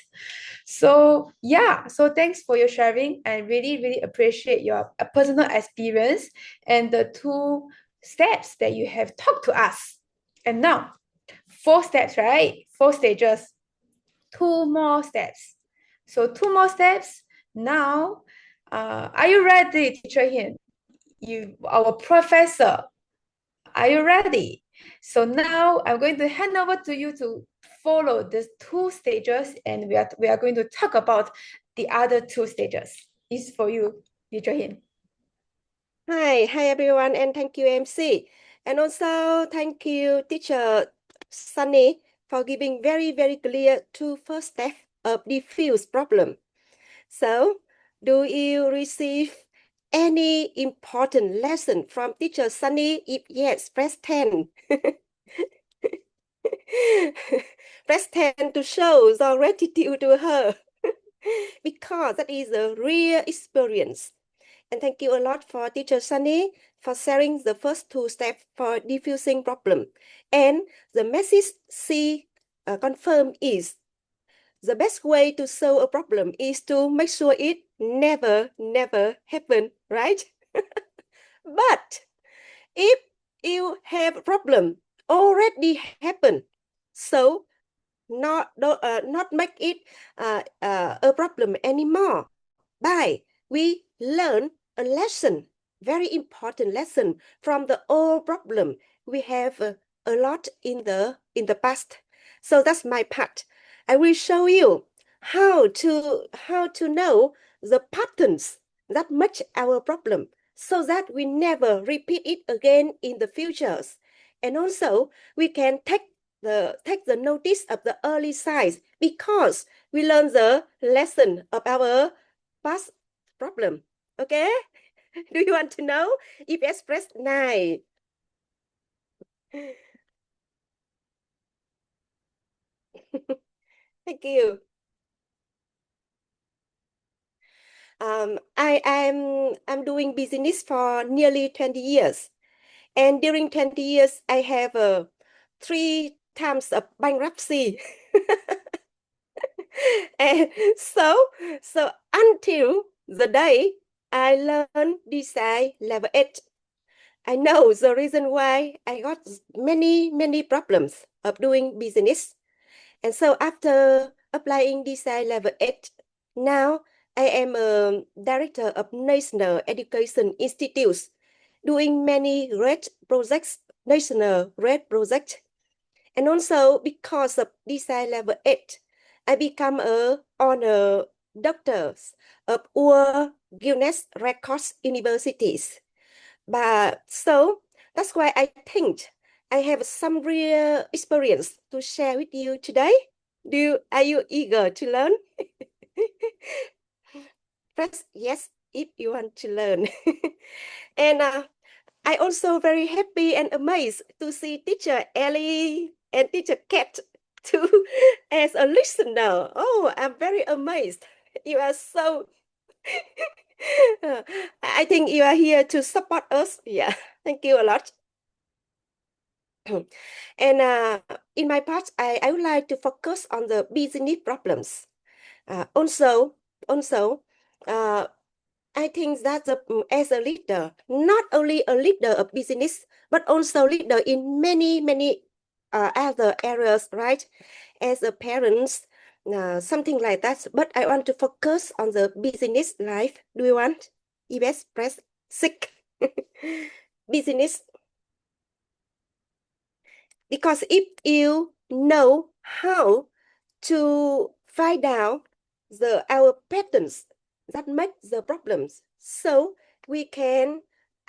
So yeah, so thanks for your sharing. I really, really appreciate your personal experience and the 2 steps that you have talked to us. And now, 4 steps, right? 4 stages, 2 more steps. So 2 more steps. Now, are you ready, teacher Hian? Our professor, are you ready? So now I'm going to hand over to you to follow these 2 stages, and we are going to talk about the other 2 stages. It's for you, Teacher Hin. Hi everyone, and thank you, MC. And also thank you, teacher Sunny, for giving very, very clear 2 first step of diffuse problem. So, do you receive any important lesson from teacher Sunny? If yes, press 10. Press 10 to show your gratitude to her, because that is a real experience. And thank you a lot for teacher Sunny for sharing the first 2 steps for diffusing problem. And the message she confirmed is the best way to solve a problem is to make sure it never, never happen, right? But if you have a problem already happen, so not make it a problem anymore. By we learn a lesson, very important lesson from the old problem we have a lot in the past. So that's my part. I will show you how to know the patterns that match our problem, so that we never repeat it again in the futures. And also we can take the notice of the early signs, because we learn the lesson of our past problem. Okay? Do you want to know? If yes, press 9. Thank you. I'm doing business for nearly 20 years. And during 20 years, I have 3 times of bankruptcy. And so until the day I learned design level 8, I know the reason why I got many, many problems of doing business. And so after applying design level 8, now I am a director of National Education Institutes, doing many red projects, national red projects. And also because of design level 8, I become a honor doctor of our Guinness Records universities. But so that's why I think I have some real experience to share with you today. Are you eager to learn? Press yes if you want to learn. And I also very happy and amazed to see teacher Ellie and teacher Kat too as a listener. Oh, I'm very amazed. You are so I think you are here to support us. Yeah, thank you a lot. And in my part, I would like to focus on the business problems. Also, uh, I think that as a leader, not only a leader of business, but also leader in many, many other areas, right? As a parents, something like that. But I want to focus on the business life. Do you want? Yes, press 6. Business. Because if you know how to find out our patterns that make the problems, so we can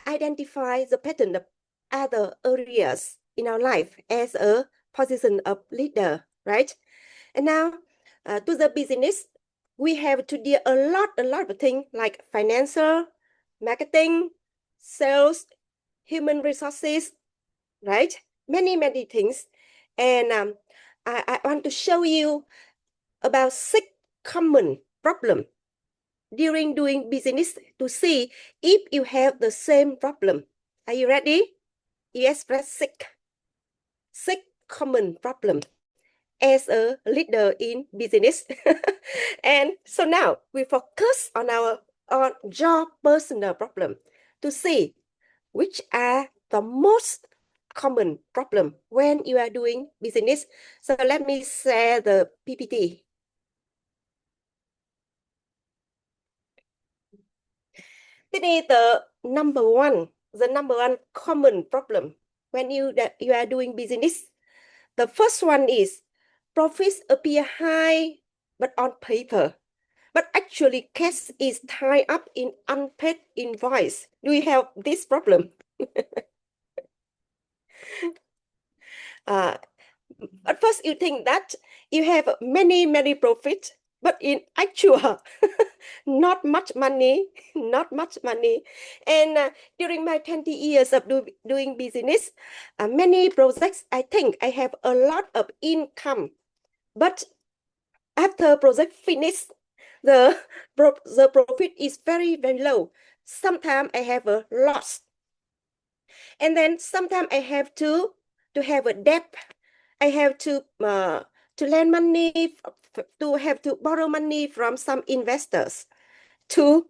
identify the pattern of other areas in our life as a position of leader, right? And now to the business, we have to deal a lot of things like financial, marketing, sales, human resources, right? Many things. And I want to show you about 6 common problems during doing business to see if you have the same problem. Are you ready? Yes, press 6. 6 common problems as a leader in business. And so now we focus on your personal problem to see which are the most common problem when you are doing business. So let me share the PPT. This is the number one common problem when you are doing business. The first one is profits appear high, but on paper. But actually, cash is tied up in unpaid invoice. Do you have this problem? uh, at first, you think that you have many profits, but in actual, not much money, not much money. And during my 20 years of doing business, many projects, I think I have a lot of income. But after project finished, the profit is very low. Sometimes I have a loss. And then sometimes I have to have a debt. I have to lend money, to borrow money from some investors to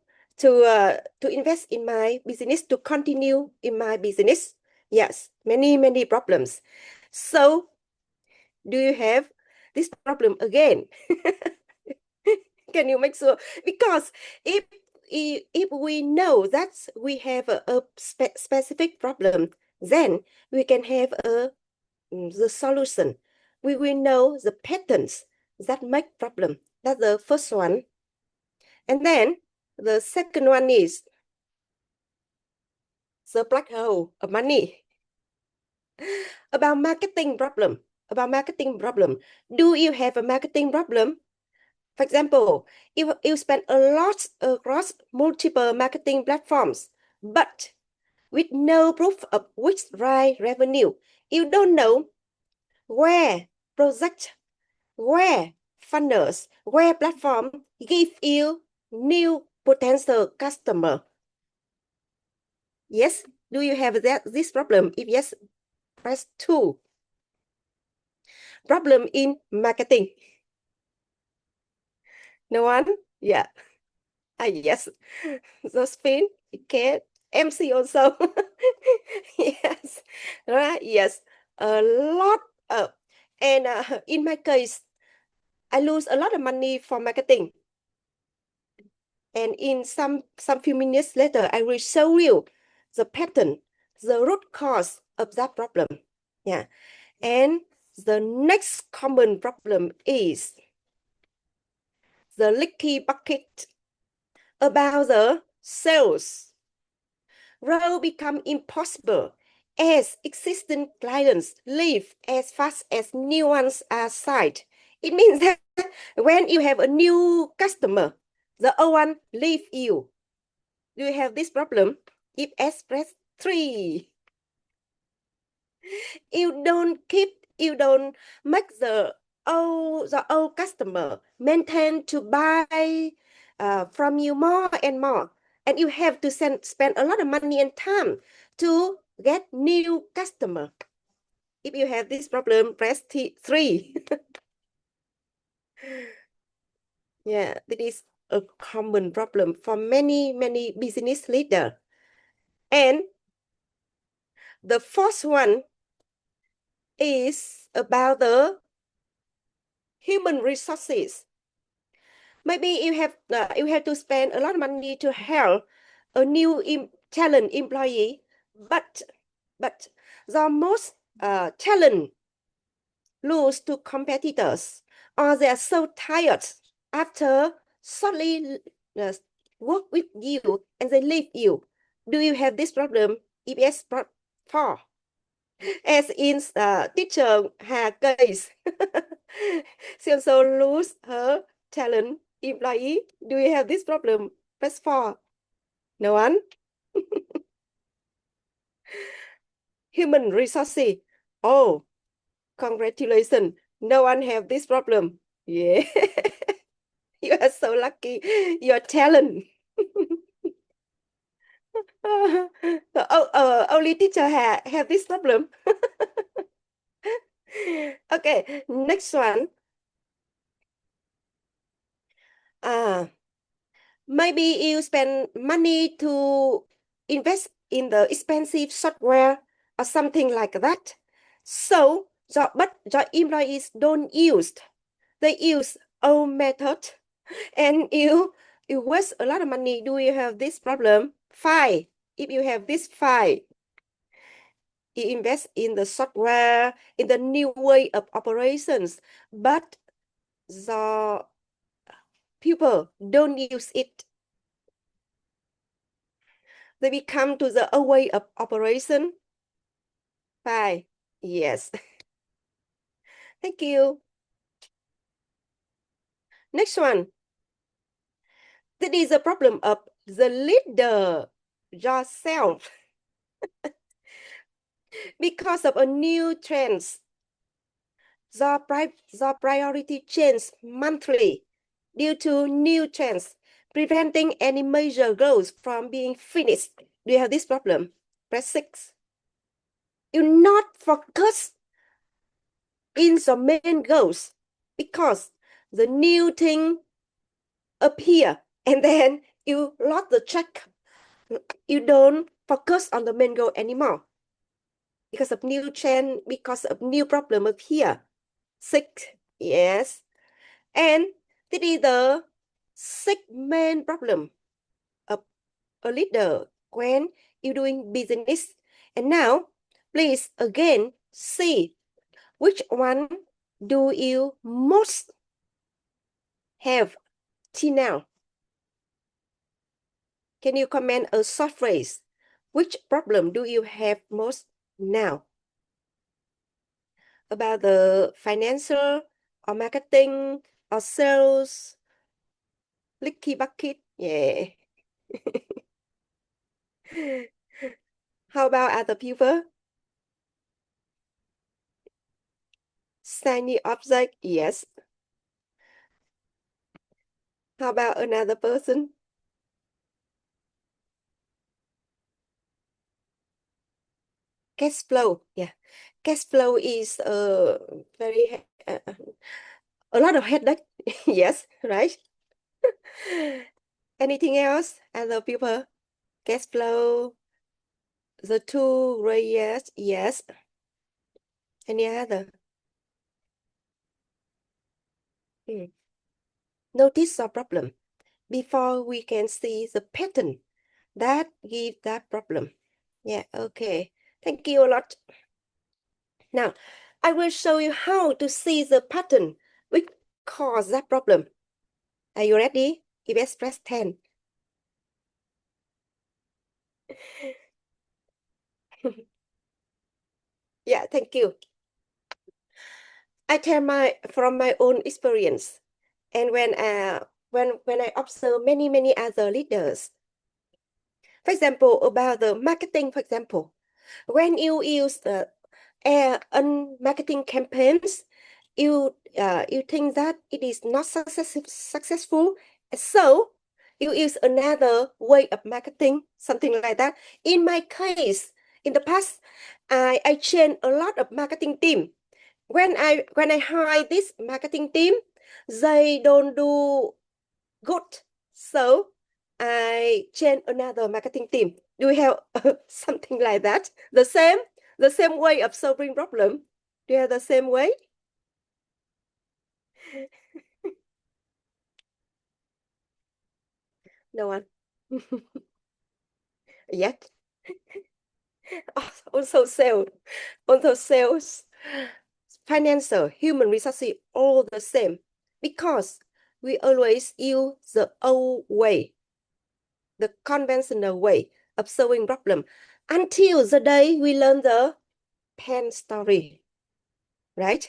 invest in my business, to continue in my business. Yes, many problems. So do you have this problem again? Can you make sure? Because if we know that we have a specific problem, then we can have the solution. We will know the patterns that make problem. That's the first one. And then the second one is the black hole of money. About marketing problem. Do you have a marketing problem? For example, if you spend a lot across multiple marketing platforms, but with no proof of which drive revenue, you don't know where project, where funnels, where platform give you new potential customer. Yes, do you have this problem? If yes, press 2. Problem in marketing. No one? Yeah. Yes. Josephine, okay. MC also. Yes. Right. Yes. A lot of, and in my case, I lose a lot of money for marketing. And in some few minutes later, I will show you the pattern, the root cause of that problem. Yeah. And the next common problem is the leaky bucket. About the sales. Growth become impossible as existing clients leave as fast as new ones are signed. It means that when you have a new customer, the old one leave you. Do you have this problem? If S, press 3. You don't make the old customer maintain to buy from you more and more. And you have to spend a lot of money and time to get new customer. If you have this problem, press 3. Yeah, this is a common problem for many business leaders. And the fourth one is about the human resources. Maybe you have to spend a lot of money to hire a new talent employee, but the most talent lose to competitors, or they are so tired after shortly work with you and they leave you. Do you have this problem? If yes, 4. As in teacher her case, she also lose her talent employee. Do you have this problem? Press 4. No one? human resources. Oh, congratulations. No one have this problem. Yeah. You are so lucky. Your talent. Only teacher have this problem. Okay, next one. Maybe you spend money to invest in the expensive software or something like that. So, but your employees don't use. They use old method, and you waste a lot of money. Do you have this problem? Fine. If you have this fine, you invest in the software, in the new way of operations, but the people don't use it. They become to the old way of operation. Fine. Yes. Thank you. Next one. That is a problem of the leader yourself. Because of a new trends, the priority change monthly due to new trends, preventing any major goals from being finished. Do you have this problem? Press 6. You not focus in the main goals because the new thing appear and then you lost the track. You don't focus on the main goal anymore because of new trend, because of new problem appear. 6, yes. And this is the 6 main problem of a leader when you doing business. And now, please again see which one do you most have till now. Can you comment a short phrase? Which problem do you have most now? About the financial or marketing or sales? Licky bucket, yeah. How about other people? Shiny object, yes. How about another person? Cash flow, yeah. Cash flow is very a lot of headache. Yes, right? Anything else? Other people? Cash flow, the two reyes, yes. Any other? Notice the problem before we can see the pattern that give that problem. Yeah, okay. Thank you a lot. Now, I will show you how to see the pattern which cause that problem. Are you ready? EBS press 10. Yeah, thank you. I tell from my own experience, and when I observe many other leaders. For example, about the marketing, for example, when you use marketing campaigns, you think that it is not successful, so you use another way of marketing, something like that. In my case, in the past, I changed a lot of marketing team. When I hire this marketing team, they don't do good, so I change another marketing team. Do we have something like that? The same way of solving problem. Do you have the same way? No one. Yet. Also sales, financial, human resources, all the same. Because we always use the old way, the conventional way of solving problem until the day we learn the pen story, right?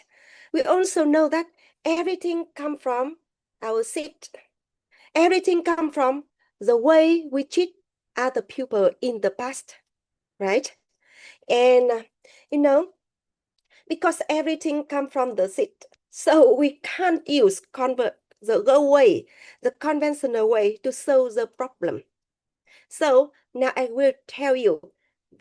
We also know that everything comes from our seat. Everything comes from the way we treat other people in the past, right? And you know, because everything come from the seed. So we can't use the conventional way to solve the problem. So now I will tell you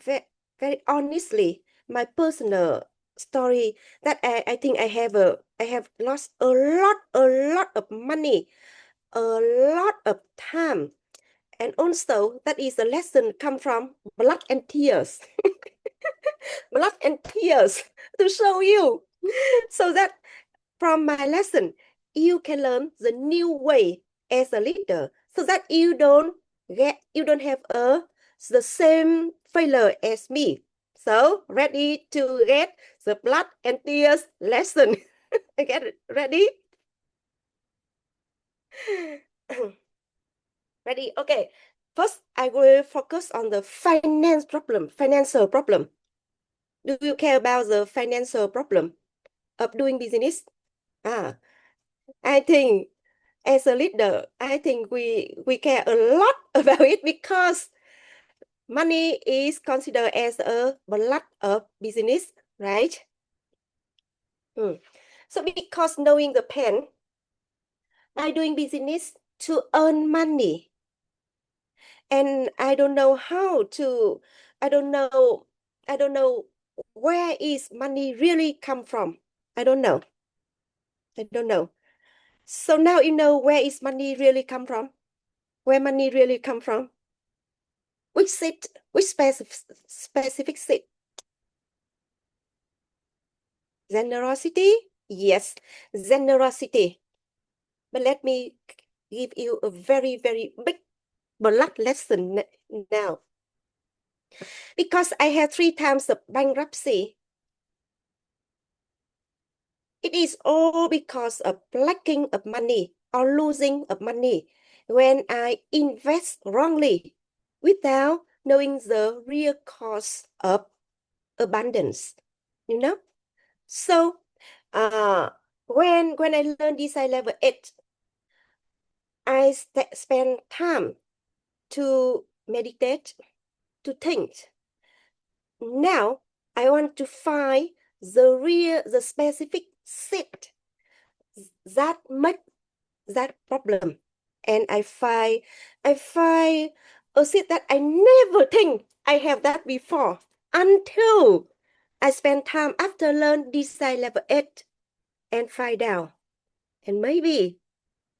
very, very honestly my personal story that I think I have lost a lot of money, a lot of time, and also that is a lesson come from blood and tears, blood and tears to show you, so that from my lesson you can learn the new way as a leader, so that you don't have the same failure as me. So ready to get the blood and tears lesson. Get it ready? Ready? Okay. First, I will focus on the financial problem. Do you care about the financial problem of doing business? Ah, I think as a leader, I think we care a lot about it, because money is considered as a blood of business, right? So because knowing the pain, I doing business to earn money, and I don't know how to, I don't know, I don't know where is money really come from. I don't know. I don't know. So now you know where is money really come from? Where money really come from? Which seat? Which specific seat? Generosity? Yes, generosity. But let me give you a very, very big blood lesson now. Because I had 3 times of bankruptcy. It is all because of lacking of money or losing of money when I invest wrongly without knowing the real cost of abundance, you know? So when I learned this level 8, I spend time to meditate, to think. Now I want to find the specific seed that make that problem, and I find a seed that I never think I have that before, until I spend time after learn design level 8 and find out. And maybe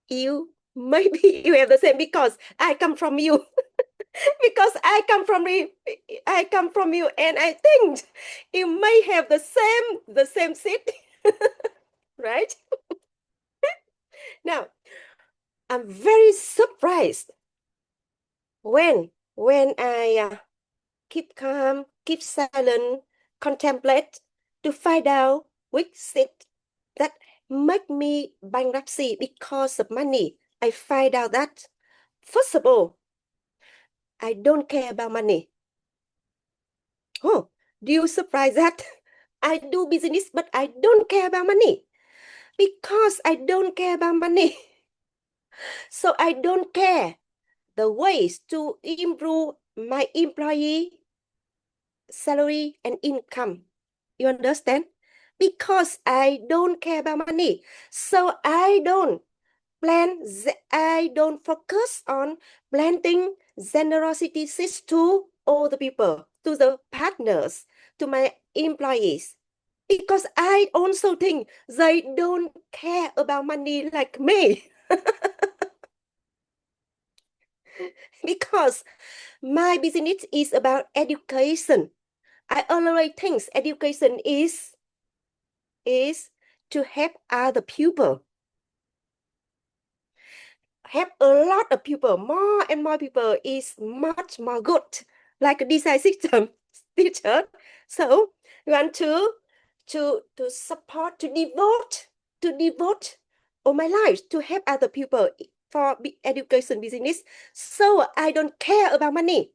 you have the same, because I come from you. Because I come from you, and I think you may have the same seed. Right? Now I'm very surprised when I keep calm, keep silent, contemplate to find out which seed that make me bankruptcy because of money. I find out that, first of all, I don't care about money. Oh, do you surprise that? I do business, but I don't care about money. Because I don't care about money. So I don't care the ways to improve my employee salary and income. You understand? Because I don't care about money. So I don't focus on planting generosity seeds to all the people, to the partners, to my employees. Because I also think they don't care about money like me. Because my business is about education. I always think education is to help other people. Help a lot of people, more and more people is much more good, like a design system teacher. So you want to support, to devote all my life to help other people for education business. So I don't care about money.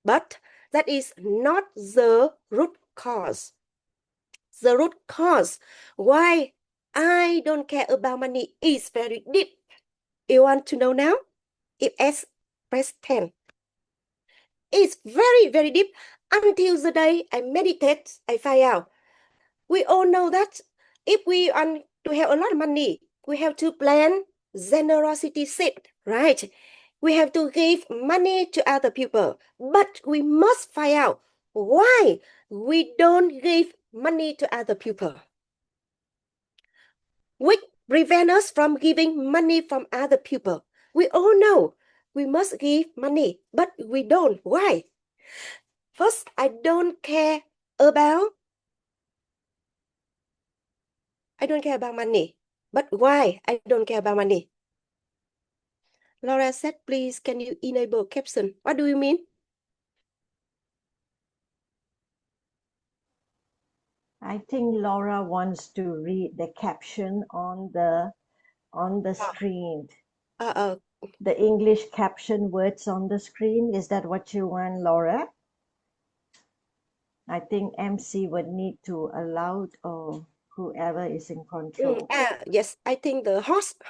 But that is not the root cause. The root cause why I don't care about money is very deep. You want to know now? Press 10. It's very, very deep. until the day I meditate, I find out. We all know that if we want to have a lot of money, we have to plan generosity seed, right? We have to give money to other people, but we must find out why we don't give money to other people. Which prevent us from giving money from other people. We all know we must give money, but we don't. Why? First, I don't care about money. But why I don't care about money? Laura said, please, can you enable caption? What do you mean? I think Laura wants to read the caption on the screen. The English caption words on the screen. Is that what you want, Laura? I think MC would need to allow or whoever is in control. Yes, I think the host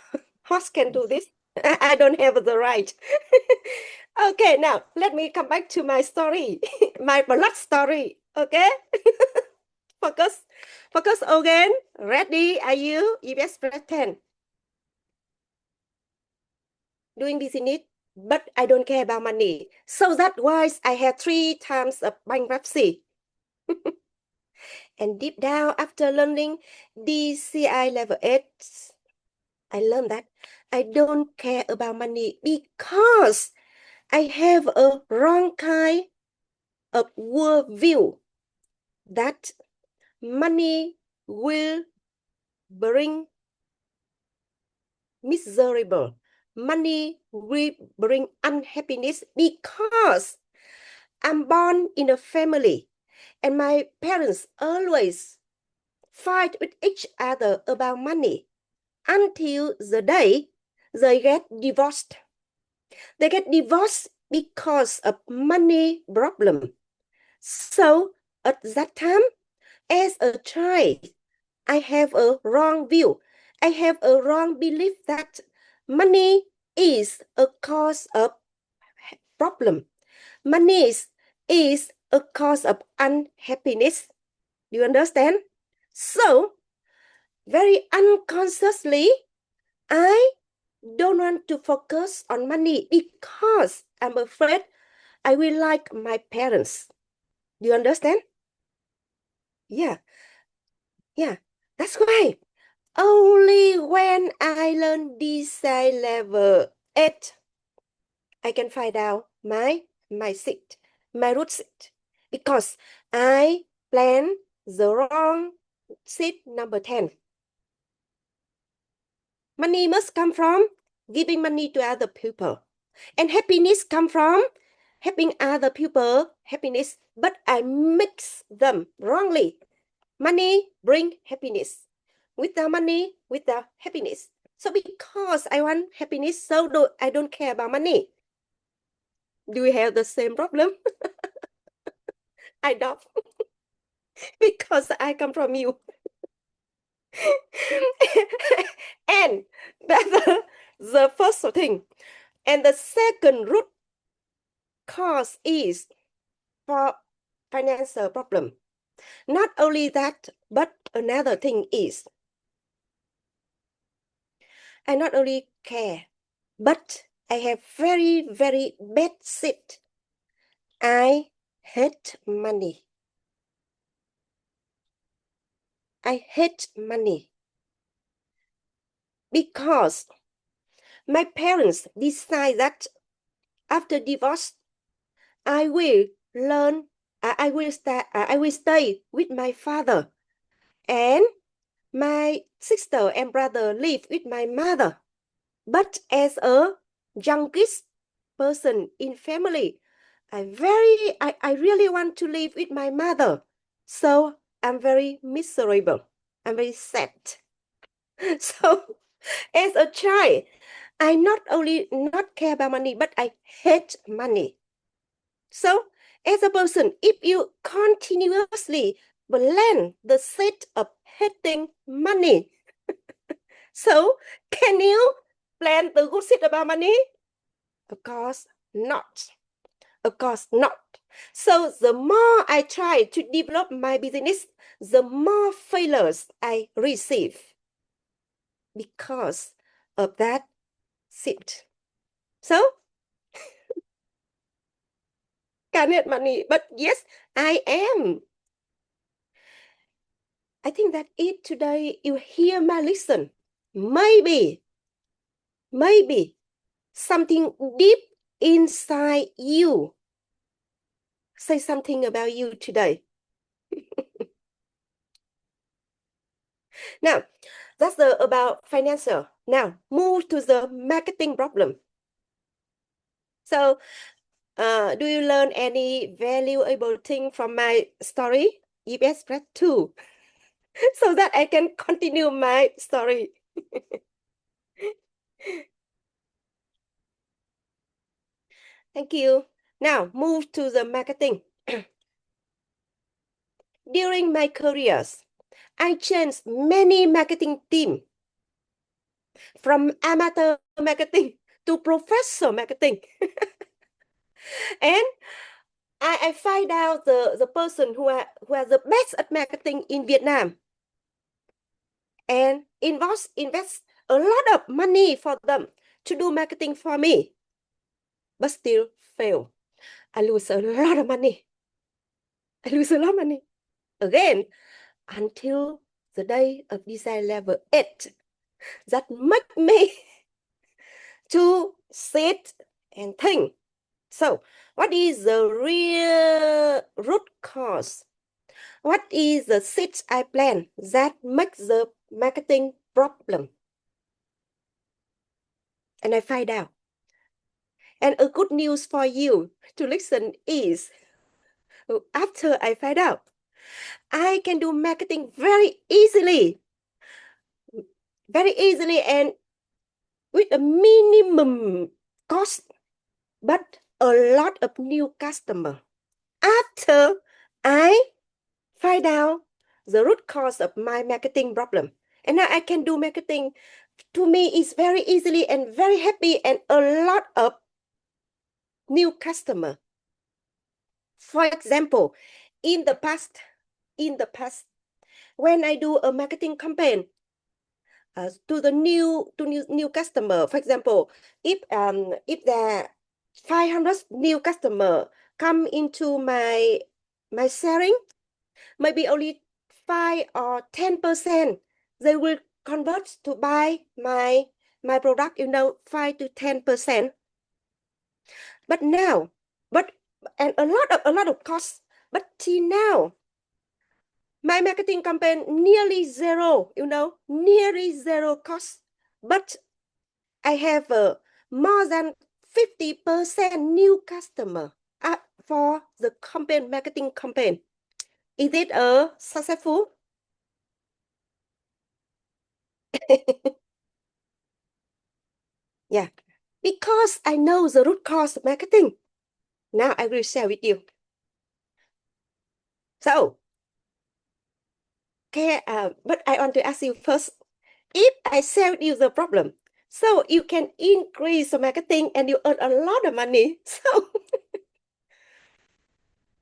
can do this. I don't have the right. Okay, now let me come back to my story, my blood story. Okay, focus again. Ready? Are you? Yes, press 10. Doing business, but I don't care about money. So that's why I had 3 times of bankruptcy. And deep down, after learning DCI level 8, I learned that I don't care about money because I have a wrong kind of worldview that money will bring miserable. Money will bring unhappiness because I'm born in a family and my parents always fight with each other about money until the day they get divorced. They get divorced because of money problem. So at that time, as a child, I have a wrong view. I have a wrong belief that money is a cause of problem. Money is a cause of unhappiness. Do you understand? So, very unconsciously, I don't want to focus on money because I'm afraid I will like my parents. Do you understand? Yeah, that's why. Only when I learn design level 8, I can find out my seat, my root seat. Because I plan the wrong seat number 10. Money must come from giving money to other people. And happiness come from helping other people happiness. But I mix them wrongly. Money bring happiness. Without money, without happiness. So because I want happiness, so I don't care about money. Do we have the same problem? I don't. Because I come from you. And that's the first thing. And the second root cause is for financial problem. Not only that, but another thing is I not only care, but I have very, very bad seat. I hate money. I hate money because my parents decide that after divorce, I will learn. I will stay with my father, and my sister and brother live with my mother. But as a youngest person in family, I really want to live with my mother. So I'm very miserable. I'm very sad. So as a child, I not only not care about money, but I hate money. So as a person, if you continuously blend the set of hating money, so can you plan the good seed about money? Of course not. Of course not. So the more I try to develop my business, the more failures I receive because of that shift. So, can't get money, but yes, I am. I think that if today you hear my lesson, maybe something deep inside you say something about you today. Now, that's about financial. Now, move to the marketing problem. So, do you learn any valuable thing from my story? If yes, press 2 so that I can continue my story. Thank you. Now, move to the marketing. During my careers, I changed many marketing teams from amateur marketing to professional marketing. And I find out the person who are the best at marketing in Vietnam and invest a lot of money for them to do marketing for me, but still fail. I lose a lot of money. I lose a lot of money again until the day of design level 8 that make me to sit and think. So, what is the real root cause? What is the seeds I plant that makes the marketing problem? And I find out. And a good news for you to listen is, after I find out, I can do marketing very easily and with a minimum cost, but a lot of new customer. After I find out the root cause of my marketing problem, and now I can do marketing. To me, it's very easily and very happy and a lot of new customer. For example, in the past, when I do a marketing campaign to the new customer, for example, if there 500 new customer come into my sharing, maybe only 5 or 10% they will convert to buy my product, 5 to 10%. But now, and a lot of costs, but till now, my marketing campaign nearly zero, nearly zero cost, but I have more than 50% new customer for the marketing campaign. Is it successful? Yeah, because I know the root cause of marketing. Now I will share with you. So, okay, but I want to ask you first, if I sell you the problem, so you can increase the marketing and you earn a lot of money. So,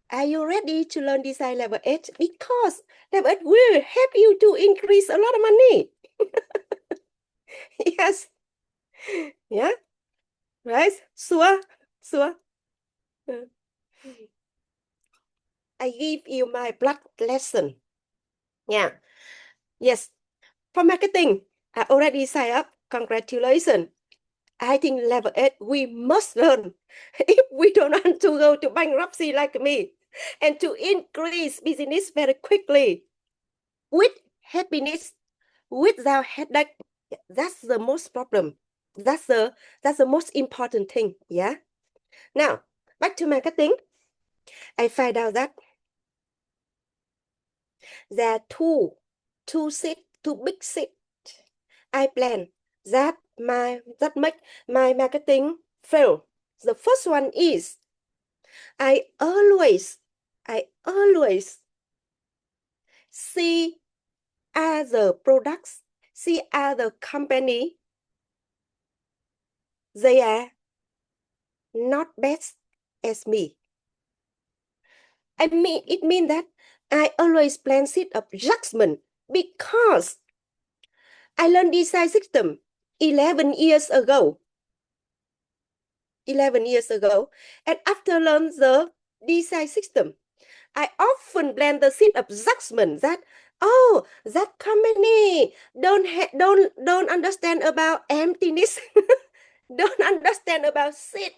are you ready to learn design level 8? Because level 8 will help you to increase a lot of money. Yes. Yeah. Right? Sure. I give you my blood lesson. Yeah. Yes. For marketing, I already signed up. Congratulations. I think level 8, we must learn if we don't want to go to bankruptcy like me and to increase business very quickly with happiness, without headache. That's the most problem. That's the most important thing. Yeah. Now, back to marketing. I find out that there are two big seeds I plan that make my marketing fail. The first one is I always see other products, see other company, they are not best as me. it means that I always plan seed of judgment because I learned design system 11 years ago. 11 years ago. And after learn the design system, I often plan the seed of judgment that, oh, that company don't understand about emptiness, don't understand about seed.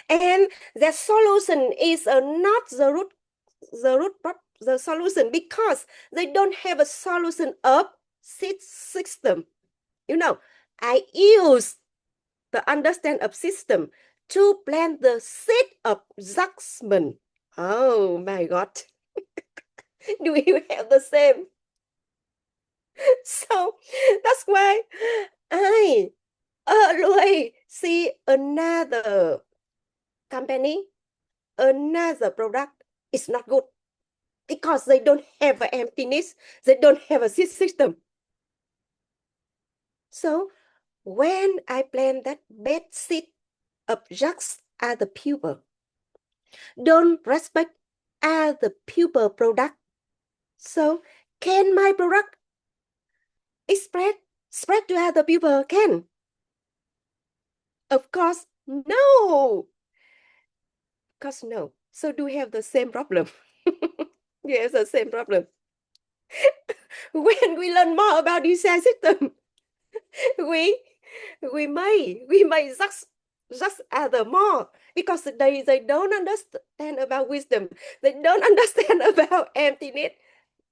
And the solution is not the solution because they don't have a solution of seed system. You know, I use the understand of system to plant the seed of judgment. Oh my God. Do you have the same? So that's why I always see another company, another product is not good because they don't have an emptiness, they don't have a seed system. So when I plant that bad seed of just as the pupil, don't respect as the pupil product. So can my product spread to other people? Can? Of course, no. Of course, no. So do we have the same problem? Yes, the same problem. When we learn more about design system, we may just other more because they don't understand about wisdom. They don't understand about emptiness.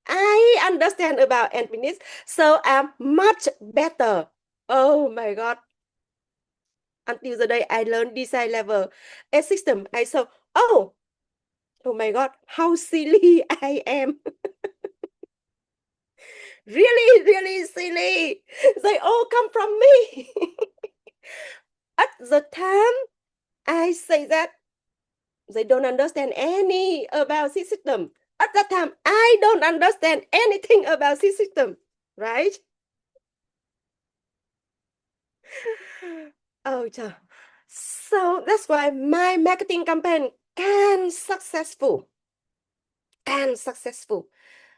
I understand about emptiness, so I'm much better. Oh my God. Until the day I learned design level a system, I saw, oh my God, how silly I am. Really, really silly. They all come from me. At the time I say that, they don't understand any about system. At that time, I don't understand anything about system, right? Oh, so that's why my marketing campaign can successful.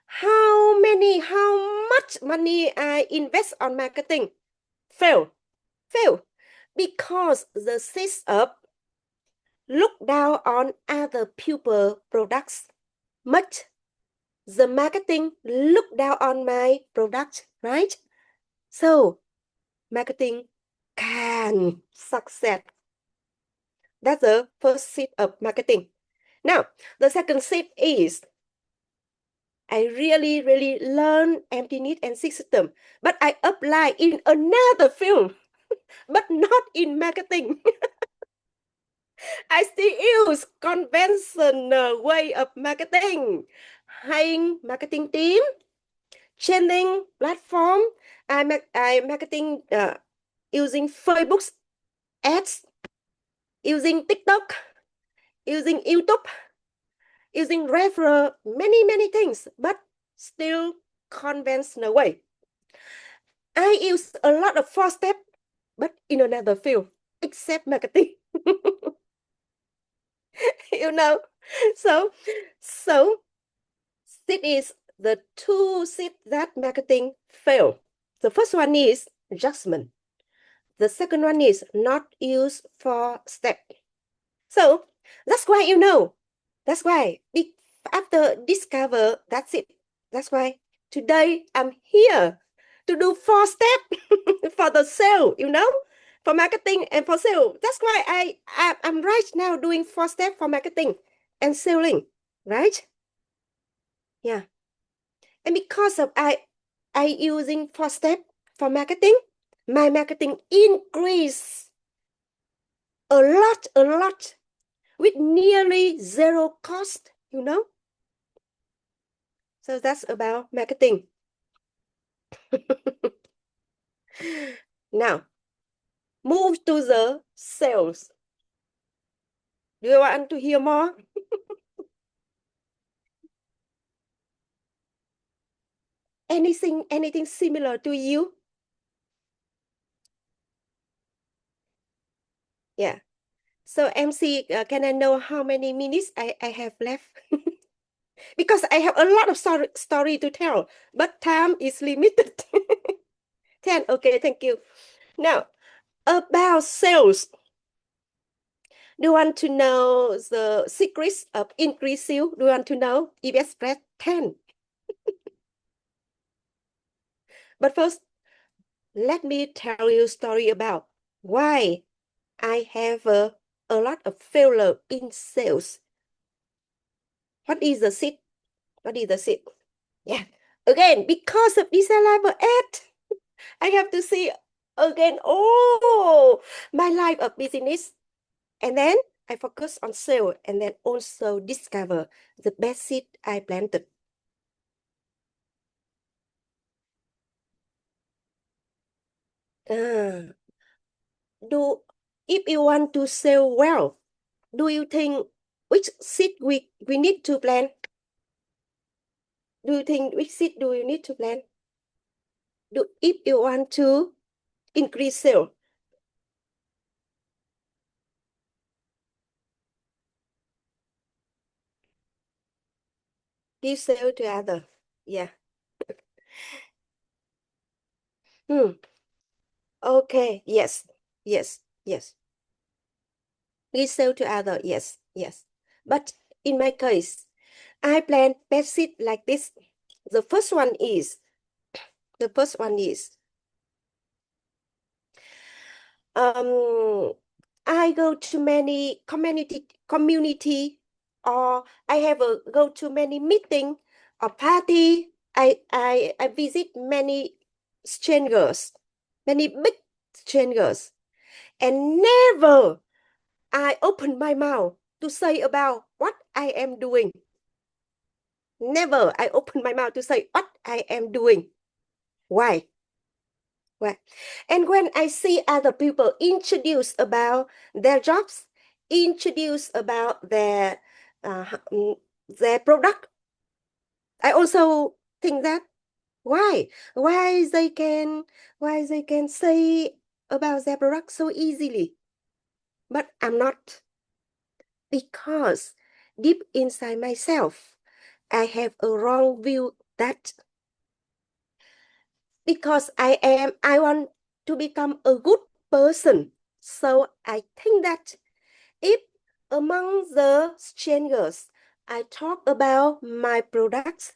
How much money I invest on marketing? Fail. Because the system look down on other people products much. The marketing look down on my product, right? So marketing can success. That's the first seed of marketing. Now, the second seed is I really, really learn empty-need and system, but I apply in another field, but not in marketing. I still use conventional way of marketing, hiring marketing team, changing platform. I marketing using Facebook ads, using TikTok, using YouTube, using referral, many things, but still conventional way. I use a lot of 4 steps, but in another field, except marketing. You know, so it is the two seeds that marketing fail. The first one is adjustment. The second one is not used for step. So that's why that's why after discover that's it. That's why today I'm here to do 4 steps for the sale, for marketing and for sale. That's why I'm right now doing 4 steps for marketing and selling, right? Yeah. And because of I using 4 steps for marketing, my marketing increase a lot with nearly zero cost, So that's about marketing. Now, move to the sales. Do you want to hear more? Anything similar to you? Yeah. So MC, can I know how many minutes I have left? Because I have a lot of story to tell, but time is limited. 10, okay, thank you. Now, about sales. Do you want to know the secrets of increased sales? Do you want to know? EBS press 10. But first, let me tell you a story about why I have a lot of failure in sales. What is the seed? What is the seed? Yeah. Again, because of this level 8, I have to see again, oh, my life of business. And then I focus on sale and then also discover the best seed I planted. If you want to sell well, do you think which seed we need to plant? Do you think which seed do you need to plant? If you want to increase sale, give sale to other. Yeah. Okay. Yes. Yes. Yes. Give sale to other. Yes. Yes. But in my case, I plant best seed like this. The first one is I go to many community or I have go to many meeting or party. I visit many strangers, many big strangers, and never I open my mouth to say about what I am doing. Never I open my mouth to say what I am doing. Why? Why? And when I see other people introduce about their jobs, introduce about their product, I also think that why? Why they can say about their product so easily? But I'm not, because deep inside myself, I have a wrong view that because I want to become a good person. So I think that if among the strangers, I talk about my products,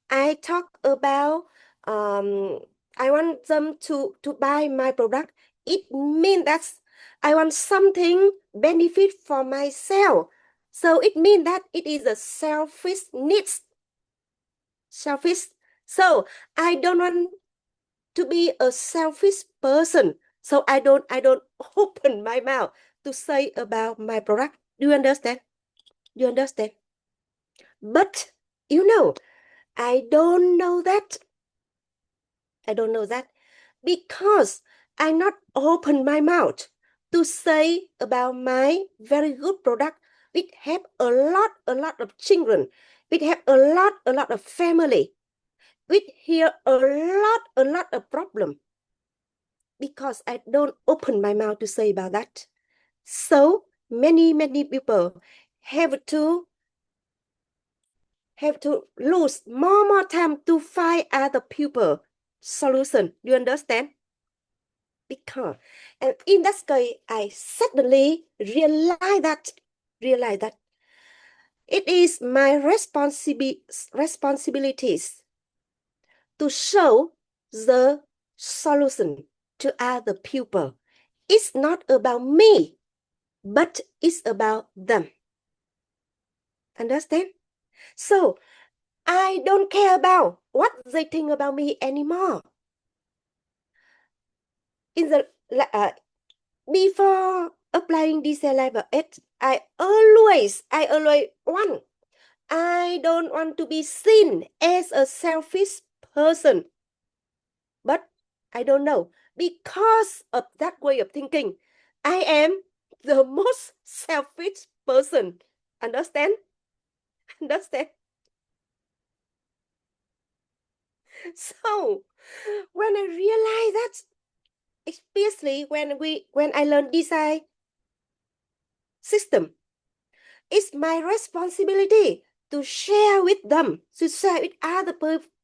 I talk about I want them to buy my product, it means that I want something benefit for myself. So it means that it is a selfish needs. Selfish. So I don't want to be a selfish person. So I don't open my mouth to say about my product. Do you understand? Do you understand? But I don't know that. I don't know that because I not open my mouth to say about my very good product. We have a lot of children. We have a lot of family. We hear a lot of problem because I don't open my mouth to say about that. So many people have to lose more time to find other people solution. Do you understand? Because and in that case, I suddenly realize that it is my responsibilities to show the solution to other people. It's not about me, but it's about them. Understand? So I don't care about what they think about me anymore. In the before applying this level 8, I always want. I don't want to be seen as a selfish person. But I don't know. Because of that way of thinking, I am the most selfish person. Understand? Understand? So when I realize that, especially when I learn design system. It's my responsibility to share with them, to share with other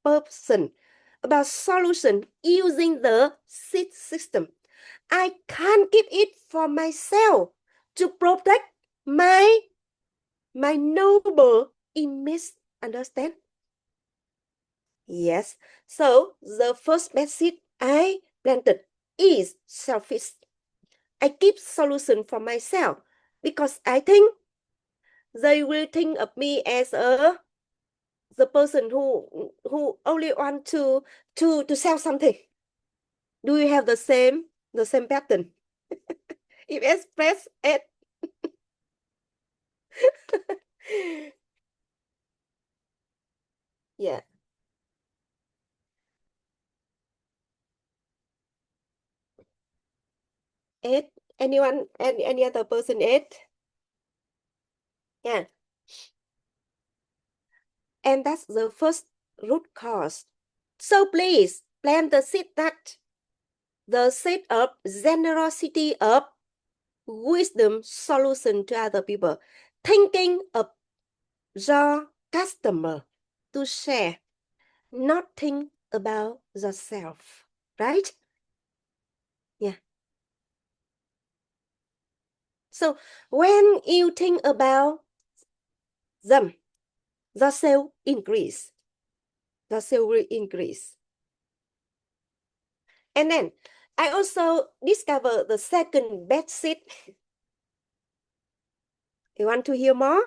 person about solution using the seed system. I can't keep it for myself to protect my noble image. Understand? Yes. So the first message I planted is selfish. I keep solution for myself because I think they will think of me as the person who only want to sell something. Do you have the same pattern? If express it. Yeah. It. Anyone? Any other person? It. Yeah. And that's the first root cause. So please plant the seed that the seed of generosity, of wisdom, solution to other people, thinking of your customer to share, not think about yourself, right? Yeah. So when you think about them, the sale increase. The sale will increase. And then I also discovered the second best seed. You want to hear more?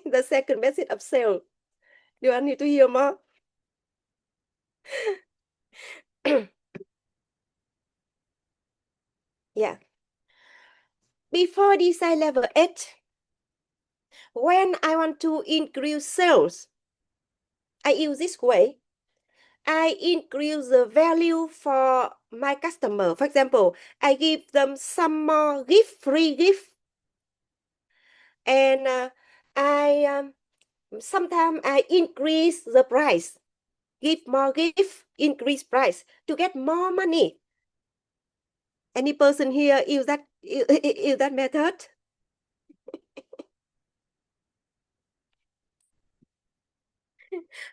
The second message of sale. Do you want me to hear more? Yeah. Before design level 8, when I want to increase sales, I use this way. I increase the value for my customer. For example, I give them some more gift, free gift. And sometimes I increase the price, give more gift, increase price to get more money. Any person here use that method?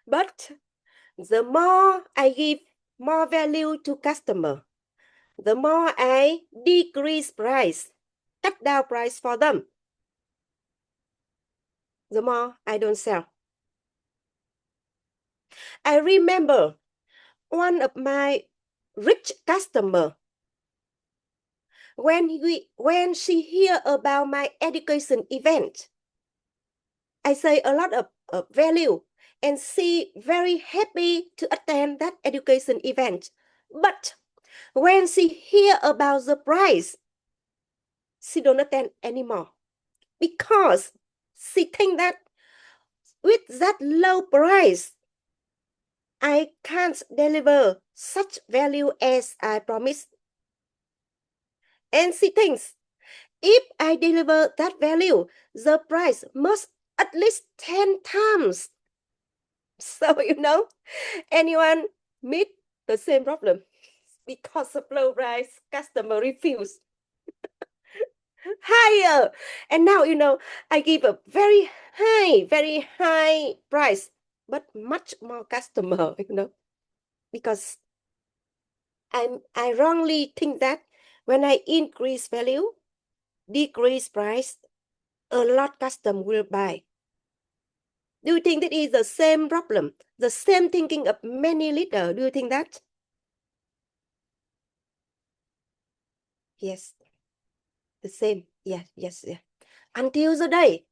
But the more I give more value to customer, the more I decrease price, cut down price for them, the more I don't sell. I remember one of my rich customer, when she hear about my education event, I say a lot of value, and she very happy to attend that education event. But when she hear about the price, she don't attend anymore because she think that with that low price, I can't deliver such value as I promised. And she thinks, if I deliver that value, the price must at least 10 times. So, anyone meet the same problem? Because of low price, customer refuse higher. And now, I give a very high price, but much more customer, because I wrongly think that when I increase value, decrease price, a lot customer will buy. Do you think that is the same problem? The same thinking of many leaders? Do you think that? Yes. The same. Yes. Until the day,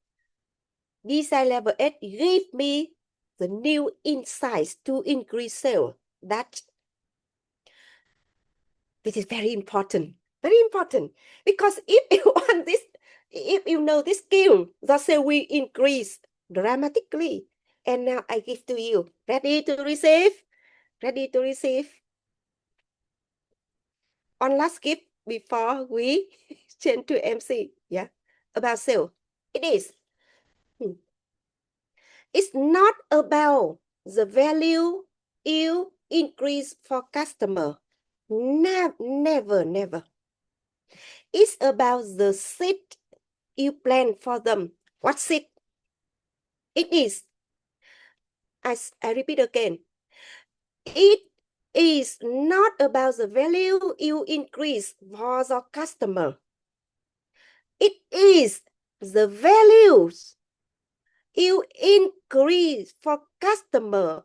design level 8 gave me the new insights to increase sale. That this is very important. Very important. Because if you want this, if you know this skill, the sale will increase dramatically. And now I give to you. Ready to receive? Ready to receive? On last gift before we change to MC. Yeah. About sale. It is. It's not about the value you increase for customer. Never. It's about the seed you plant for them. What seed? It is, I repeat again, it is not about the value you increase for the customer. It is the values you increase for customer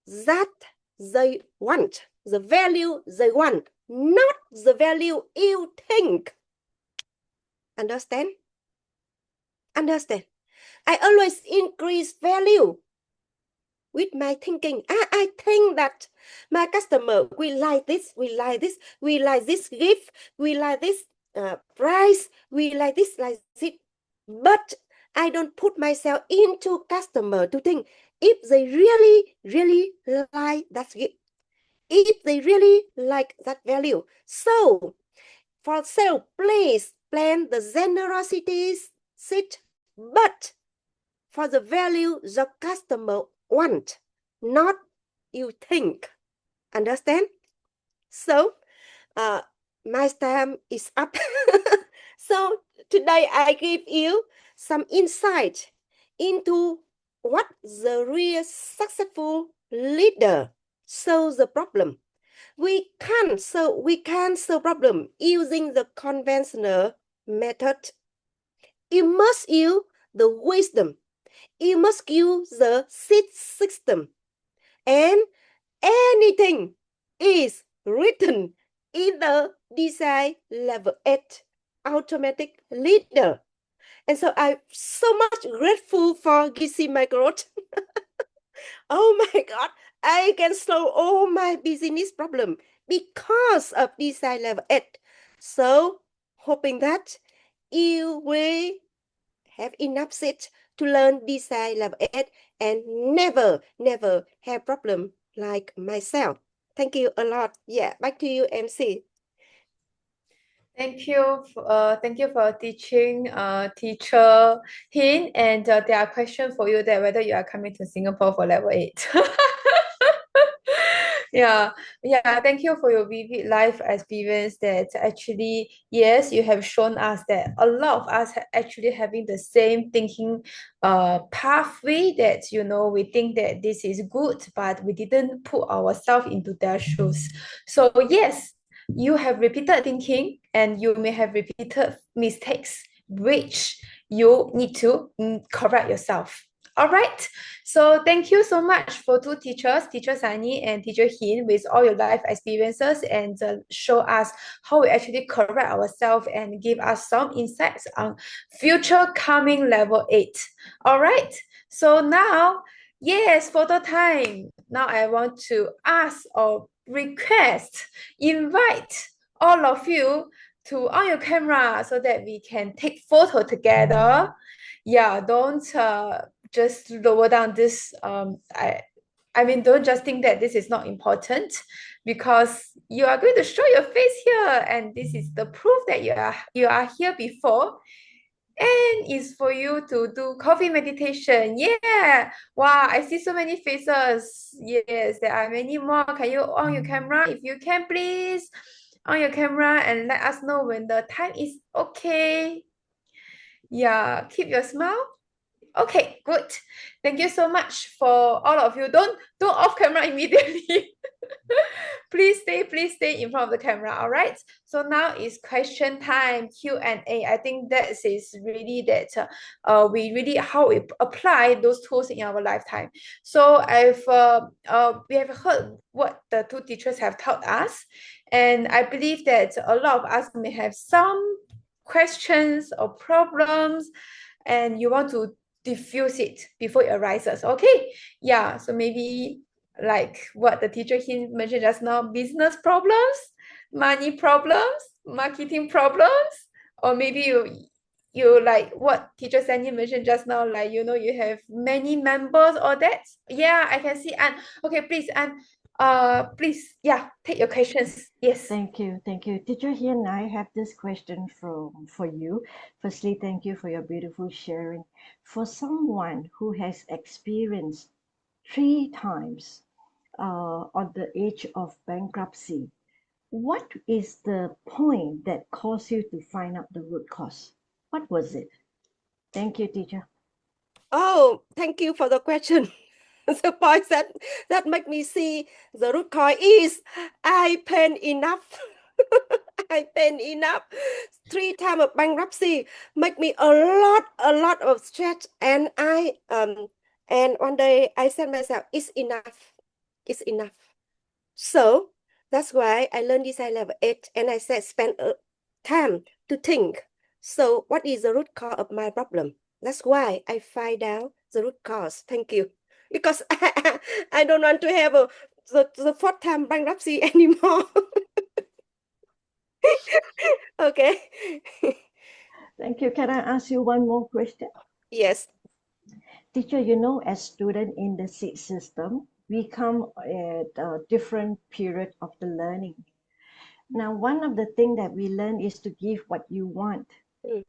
that they want, the value they want, not the value you think. Understand? Understand? I always increase value with my thinking. I think that my customer will like this, we like this, we like this gift, we like this price, we like this, like it. But I don't put myself into customer to think if they really, really like that gift, if they really like that value. So for sale, please plan the generosity seat, but for the value the customer want, not you think. Understand? So my time is up. So today I give you some insight into what the real successful leader solves the problem. We can solve problem using the conventional method. You must use the wisdom. You must use the seed system. And anything is written in the design level 8 automatic leader. And so I'm so much grateful for GC my growth. Oh my God, I can solve all my business problem because of design level 8. So hoping that you will have enough seat to learn design level 8 and never have problem like myself. Thank you a lot. Yeah, back to you, MC. Thank you. Thank you for teaching, teacher Hin. And there are questions for you that whether you are coming to Singapore for level 8. Yeah, yeah. Thank you for your vivid life experience. That actually, yes, you have shown us that a lot of us actually having the same thinking, pathway. That we think that this is good, but we didn't put ourselves into their shoes. So yes, you have repeated thinking, and you may have repeated mistakes, which you need to correct yourself. All right. So thank you so much for two teachers, Teacher Sunny and Teacher Hin, with all your life experiences and show us how we actually correct ourselves and give us some insights on future coming level 8. All right. So now, yes, photo time. Now I want to ask or request, invite all of you to on your camera so that we can take photo together. Yeah, don't just lower down this. I mean, don't just think that this is not important, because you are going to show your face here, and this is the proof that you are here before. And is for you to do coffee meditation. Yeah. Wow, I see so many faces. Yes, there are many more. Can you on your camera? If you can, please on your camera and let us know when the time is okay. Yeah, keep your smile. Okay, good. Thank you so much for all of you. Don't off camera immediately. Please stay in front of the camera. All right. So now is question time, Q&A. I think that is really that we really how we apply those tools in our lifetime. So we have heard what the two teachers have taught us, and I believe that a lot of us may have some questions or problems, and you want to diffuse it before it arises. Okay. Yeah. So maybe like what the teacher he mentioned just now, business problems, money problems, marketing problems, or maybe you like what teacher Sandy mentioned just now, like you have many members or that. Yeah, I can see. And okay, please, and please, yeah, take your questions. Yes. Thank you. Teacher Hian, I have this question for you. Firstly, thank you for your beautiful sharing. For someone who has experienced 3 times on the edge of bankruptcy, what is the point that caused you to find out the root cause? What was it? Thank you, teacher. Oh, thank you for the question. The point that make me see the root cause is I paid enough. I paid enough. 3 times of bankruptcy make me a lot of stress, and and one day I said myself, it's enough. It's enough. So that's why I learned this level 8, and I said spend time to think. So what is the root cause of my problem? That's why I find out the root cause. Thank you. Because I don't want to have the 4th time bankruptcy anymore. Okay. Thank you. Can I ask you one more question? Yes. Teacher, you know, as student in the SEED system, we come at a different period of the learning. Now, one of the things that we learn is to give what you want.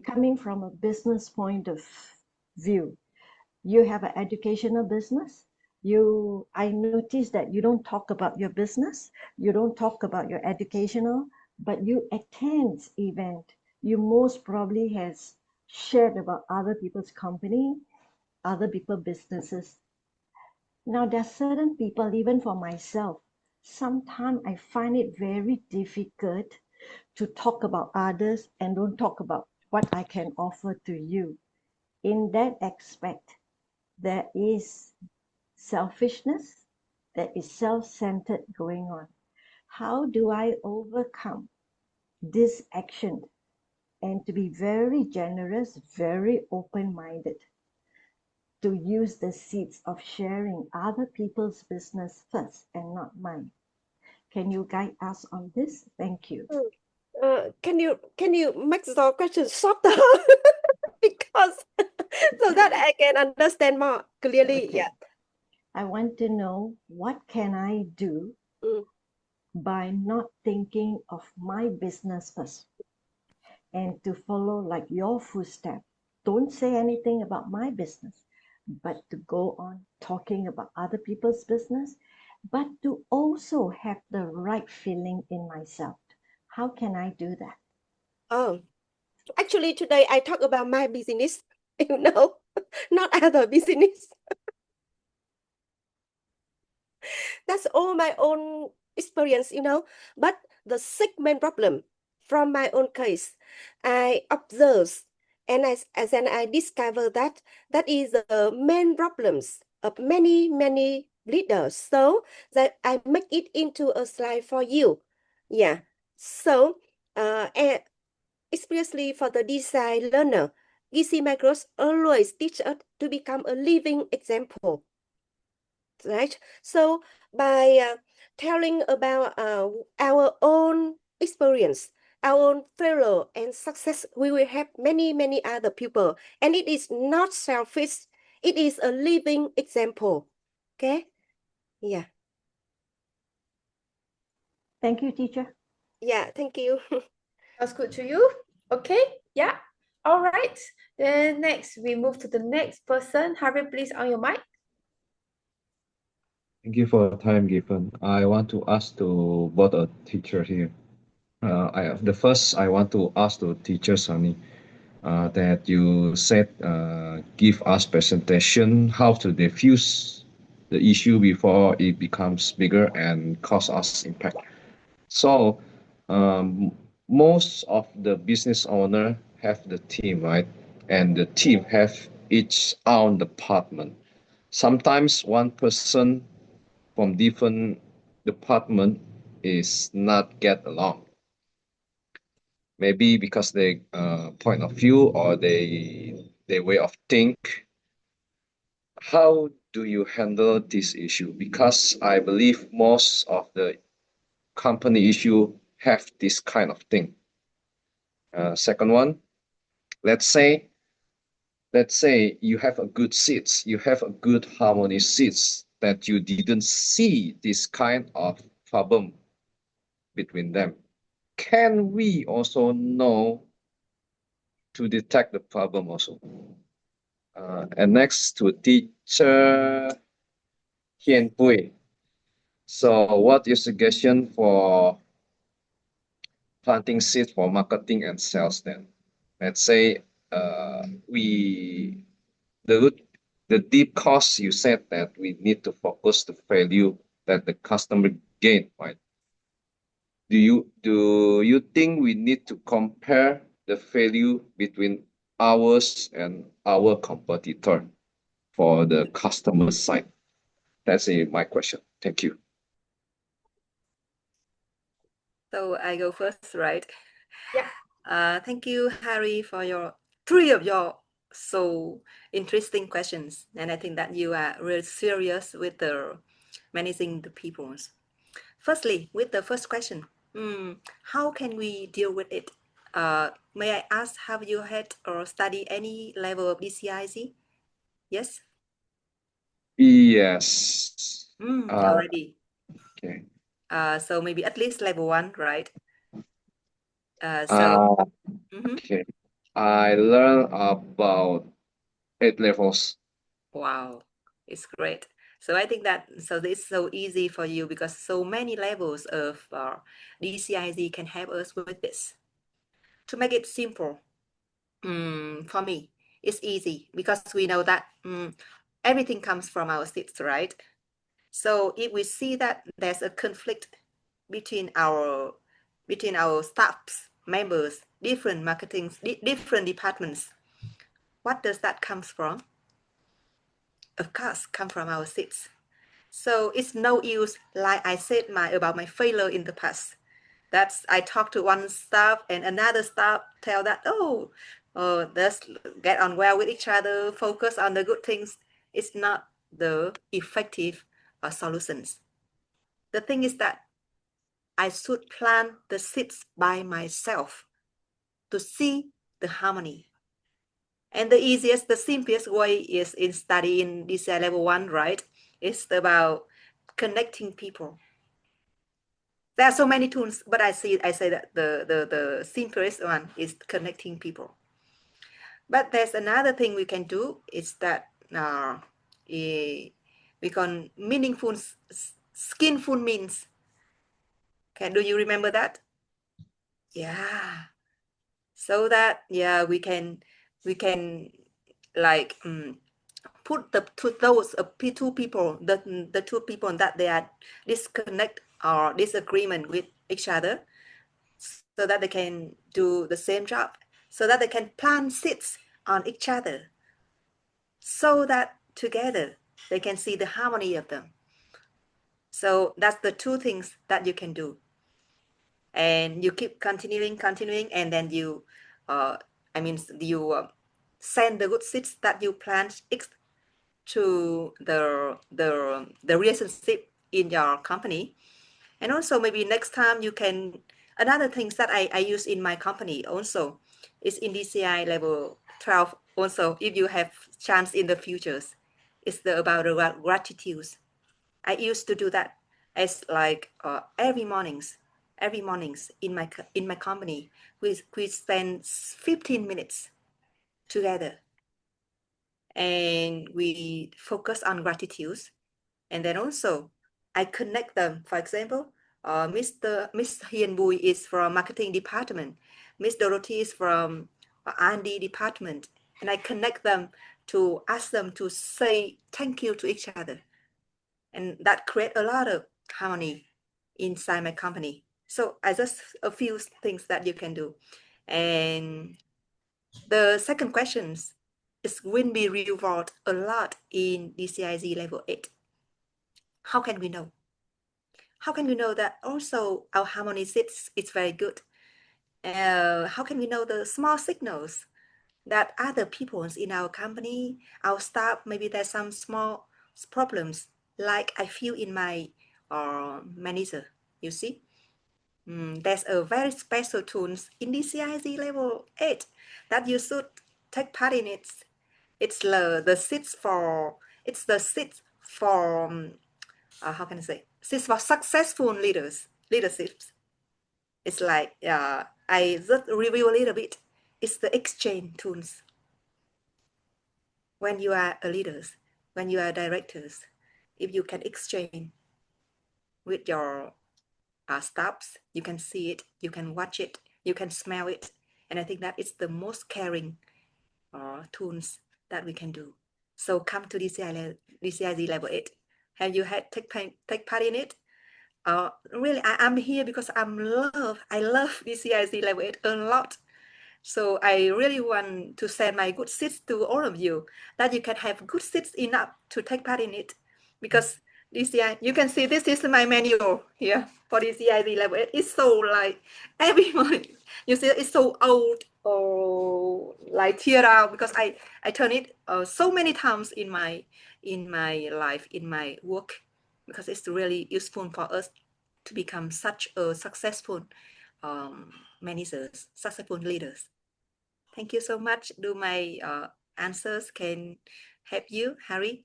Coming from a business point of view, you have an educational business. I noticed that you don't talk about your business, you don't talk about your educational, but you attend event. You most probably has shared about other people's company, other people's businesses. Now, there are certain people, even for myself, sometimes I find it very difficult to talk about others and don't talk about what I can offer to you. In that aspect, there is selfishness, there is self-centered going on. How do I overcome this action and to be very generous, very open-minded, to use the seeds of sharing other people's business first and not mine? Can you guide us on this? Thank you. Can you make the question shorter? Because so that I can understand more clearly. Okay. Yeah. I want to know, what can I do by not thinking of my business first and to follow like your footsteps? Don't say anything about my business, but to go on talking about other people's business, but to also have the right feeling in myself. How can I do that? Oh, actually, today I talk about my business, not other business. That's all my own experience, But the sick main problem from my own case, I observe and then I discover that that is the main problems of many, many leaders. So that I make it into a slide for you. Yeah. So, and especially for the design learner, GC Micros always teach us to become a living example, right? So by telling about our own experience, our own failure and success, we will have many, many other people. And it is not selfish. It is a living example. Okay? Yeah. Thank you, teacher. Yeah, thank you. Sounds good to you? Okay, yeah. All right. Then next, we move to the next person. Harvey, please on your mic. Thank you for the time given. I want to ask to both a teacher here. I want to ask to teacher Sunny that you said give us presentation how to diffuse the issue before it becomes bigger and cause us impact. So um, most of the business owner have the team, right? And the team have each own department. Sometimes one person from different department is not get along. Maybe because they point of view or their way of think. How do you handle this issue? Because I believe most of the company issue have this kind of thing. Second one, let's say you have a good seats, you have a good harmony seats that you didn't see this kind of problem between them. Can we also know to detect the problem also? And next to teacher Hian Pui. So what is suggestion for planting seeds for marketing and sales then. Let's say we the deep cost you said that we need to focus the value that the customer gain, right? Do you think we need to compare the value between ours and our competitor for the customer side? That's my question. Thank you. So I go first, right? Yeah. Thank you, Harry, for your three of your so interesting questions. And I think that you are really serious with the managing the peoples. Firstly, with the first question, how can we deal with it? May I ask, have you had or studied any level of DCIZ? Yes? Yes. Already. Okay. So maybe at least level 1, right? Uh, mhm. okay. I learned about 8 levels. Wow, it's great. So I think that it's so easy for you because so many levels of DCIZ can help us with this. To make it simple, for me, it's easy because we know that everything comes from our seats, right? So if we see that there's a conflict between our staffs, members, different marketing, different departments, what does that comes from? Of course, come from our seats. So it's no use, like I said about my failure in the past. That's I talk to one staff and another staff tell that, let's get on well with each other, focus on the good things. It's not the effective solutions. The thing is that I should plant the seeds by myself to see the harmony. And the simplest way is in studying this level 1, right? It's about connecting people. There are so many tools, but I say that the simplest one is connecting people. But there's another thing we can do is that we can meaningful, skinful means. Do you remember that? Yeah. So that we can like put the two people, the two people that they are disconnect or disagreement with each other, so that they can do the same job, so that they can plant seeds on each other, so that together they can see the harmony of them. So that's the two things that you can do. And you keep continuing, and then you send the good seeds that you plant to the relationship in your company. And also maybe next time you can, another things that I use in my company also is in DCI level 12 also, if you have chance in the futures, it's about the gratitude. I used to do that as like every mornings in my company, we spend 15 minutes together and we focus on gratitude. And then also I connect them. For example, Miss Hiền Bùi is from marketing department, Miss Dorothy is from R&D department, and I connect them to ask them to say thank you to each other, and that create a lot of harmony inside my company. So I just a few things that you can do. And the second question is will be reward a lot in DCIZ level 8. How can we know? How can we know that also our harmony sits is very good? How can we know the small signals that other people in our company, our staff, maybe there's some small problems like I feel in my manager, you see? There's a very special tools in DCIZ level 8 that you should take part in it. It's the seats for, it's the seats for, how can I say? Seats for successful leaderships. It's like, I just review a little bit. It's the exchange tools. When you are a leaders, when you are directors, if you can exchange with your stops. You can see it, you can watch it, you can smell it. And I think that is the most caring tools that we can do. So come to DCIZ level 8. Have you had take part in it? Really, I'm here because I love DCIZ level 8 a lot. So I really want to send my good seeds to all of you, that you can have good seeds enough to take part in it. Because DCI, you can see this is my manual here for DCIZ level 8. It's so like everyone, you see it's so old or like tear out, because I turn it so many times in my life, in my work, because it's really useful for us to become such a successful managers, successful leaders. Thank you so much. Do my answers can help you, Harry?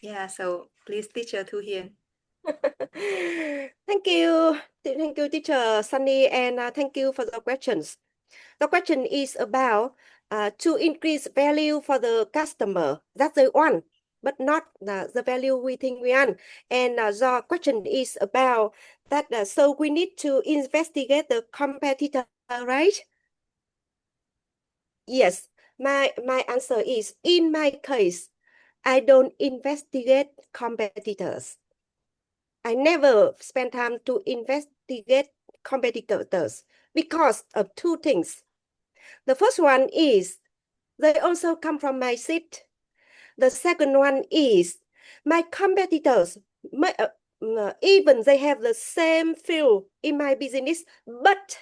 Yeah, so please, teacher Thu Hiền. Thank you, teacher Sunny, and thank you for the questions. The question is about to increase value for the customer. That's the one, but not the value we think we want. And the question is about that. So we need to investigate the competitor, right? Yes. My answer is, in my case, I don't investigate competitors. I never spend time to investigate competitors because of two things. The first one is they also come from my seat. The second one is my competitors, even they have the same field in my business, but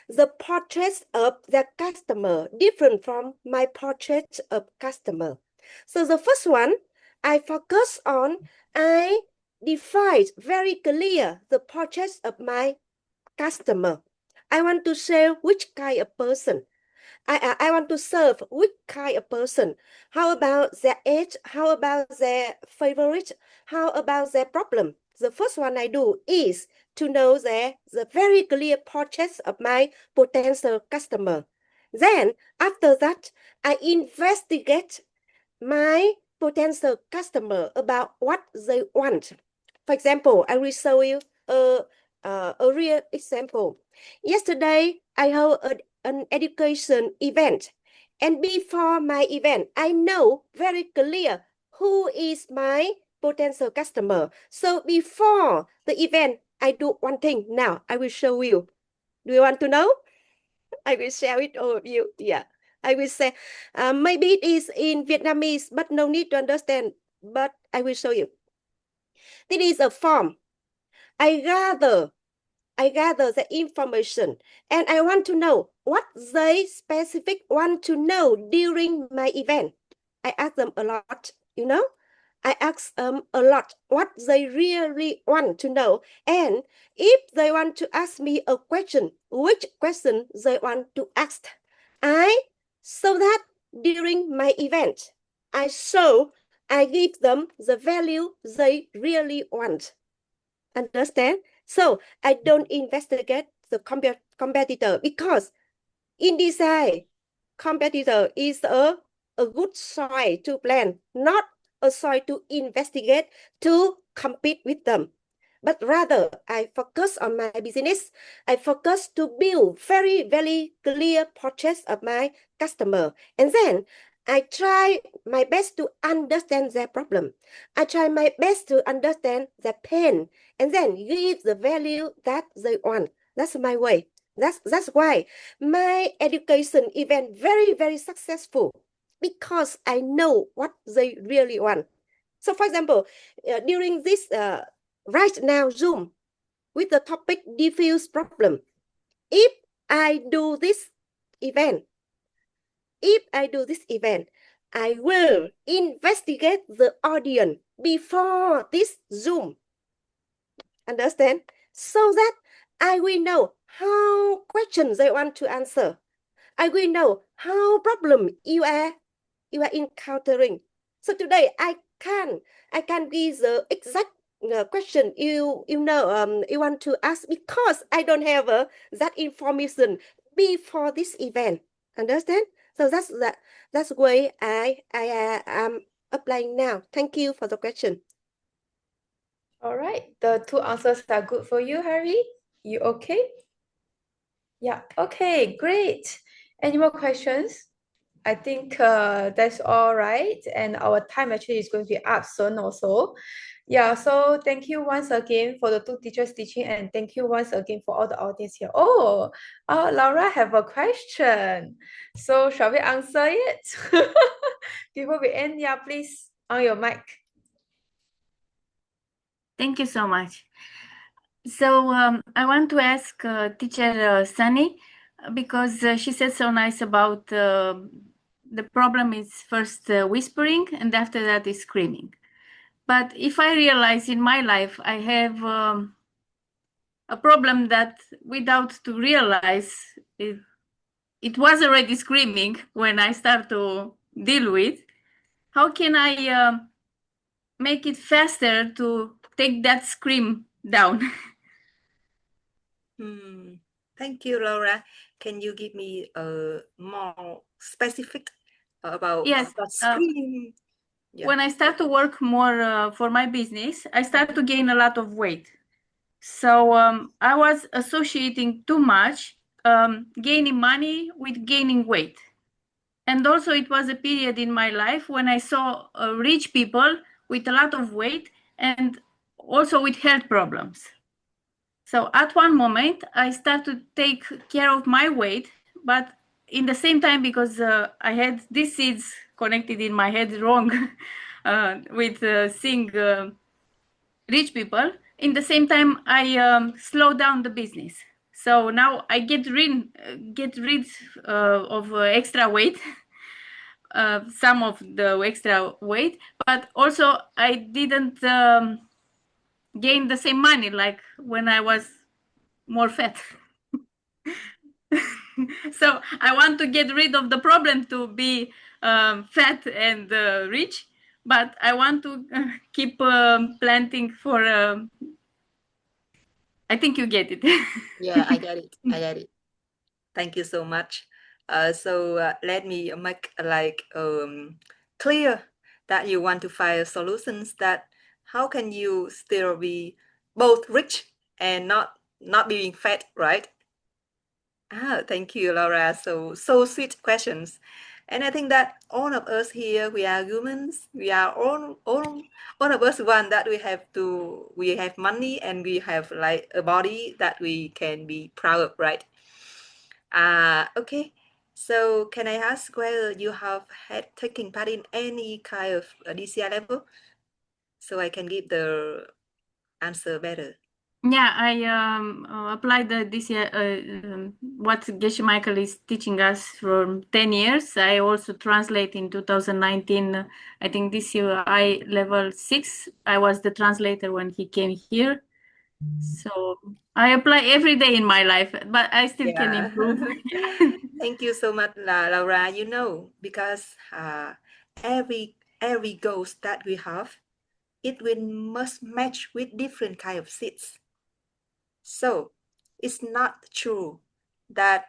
the portrait of the customer different from my portrait of customer. So the first one I focus on, I define very clear the portrait of my customer. I want to sell which kind of person. I want to serve which kind of person. How about their age? How about their favorite? How about their problem? The first one I do is to know the very clear portrait of my potential customer. Then after that, I investigate my potential customer about what they want. For example, I will show you a real example. Yesterday, I held an education event. And before my event, I know very clear who is my potential customer. So before the event, I do one thing. Now, I will show you. Do you want to know? I will share it all of you. Yeah. I will say, maybe it is in Vietnamese, but no need to understand. But I will show you. This is a form. I gather the information, and I want to know what they specific want to know during my event. I ask them a lot, I ask them a lot what they really want to know. And if they want to ask me a question, which question they want to ask, so that during my event, I give them the value they really want. Understand? So I don't investigate the competitor, because in design, competitor is a good soil to plan, not a soil to investigate, to compete with them. But rather, I focus on my business. I focus to build very, very clear portraits of my customer. And then I try my best to understand their problem. I try my best to understand their pain, and then give the value that they want. That's my way. That's why my education event very, very successful, because I know what they really want. So for example, during this right now Zoom with the topic defuse problem, if I do this event, I will investigate the audience before this Zoom. Understand? So that I will know how questions they want to answer. I will know how problem you are encountering. So today I can give the exact question you want to ask, because I don't have that information before this event. Understand? So that's way I am applying now. Thank you for the question. All right. The two answers are good for you, Harry. You okay? Yeah. Okay, great. Any more questions? I think that's all right. And our time actually is going to be up soon also. Yeah, so thank you once again for the two teachers teaching, and thank you once again for all the audience here. Oh, Laura have a question. So shall we answer it? Before we end, yeah, please on your mic. Thank you so much. So I want to ask teacher Sunny, because she said so nice about the problem is first whispering and after that is screaming. But if I realize in my life I have a problem that without to realize it was already screaming when I start to deal with, how can I make it faster to take that scream down? Thank you, Laura. Can you give me a more specific about Yes. that screen? When I start to work more for my business, I start to gain a lot of weight. So I was associating too much gaining money with gaining weight. And also it was a period in my life when I saw rich people with a lot of weight and also with health problems. So at one moment, I start to take care of my weight, but in the same time, because I had these seeds connected in my head wrong with seeing rich people, in the same time, I slow down the business. So now I get rid of extra weight, some of the extra weight, but also I didn't gain the same money like when I was more fat. So I want to get rid of the problem to be fat and rich, but I want to keep planting for. I think you get it. Yeah, I get it. I get it. Thank you so much. So let me make like clear that you want to find solutions that how can you still be both rich and not being fat, right? Thank you, Laura. So sweet questions. And I think that all of us here, we are humans. We are all of us one that we have money and we have like a body that we can be proud of, right? Okay. So can I ask whether you have had taken part in any kind of DCI level? So I can give the answer better. Yeah, I applied this year what Geshe Michael is teaching us for 10 years. I also translate in 2019. I think this year I level 6. I was the translator when he came here. So I apply every day in my life, but I still can improve. Thank you so much, Laura. You know, because every goals that we have, it will must match with different kind of seeds. So it's not true that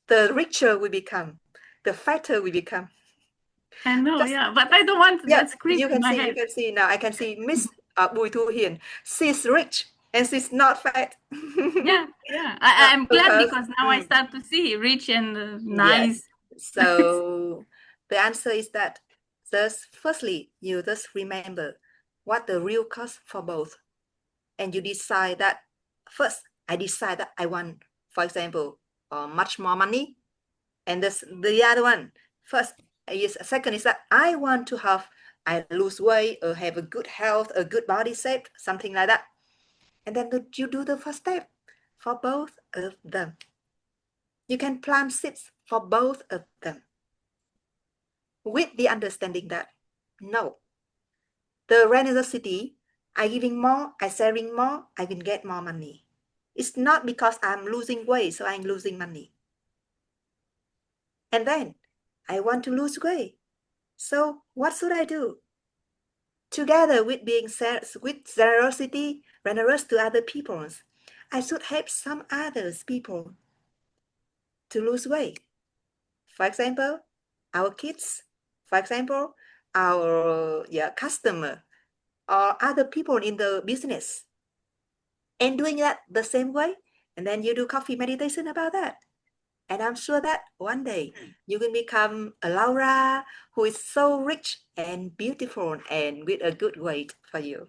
the richer we become, the fatter we become. I know, yeah, but I don't want that scream you in can my see, head. you can see now. I can see Miss Bùi Thu Hiền. She's rich and she's not fat. Yeah, I'm glad because now I mm, start to see rich and yes. nice. So the answer is that firstly, you just remember what the real cost for both. And you decide that first, I decide that I want, for example, much more money. And the other one, second is that I lose weight or have a good health, a good body shape, something like that. And then you do the first step for both of them. You can plant seeds for both of them with the understanding that no, the generosity, I giving more, I sharing more, I will get more money. It's not because I'm losing weight, so I'm losing money. And then I want to lose weight. So what should I do? Together with being with generosity, generous to other people, I should help some others people to lose weight. For example, our kids. For example, our customer. or other people in the business and doing that the same way. And then you do coffee meditation about that. And I'm sure that one day you can become a Laura who is so rich and beautiful and with a good weight for you.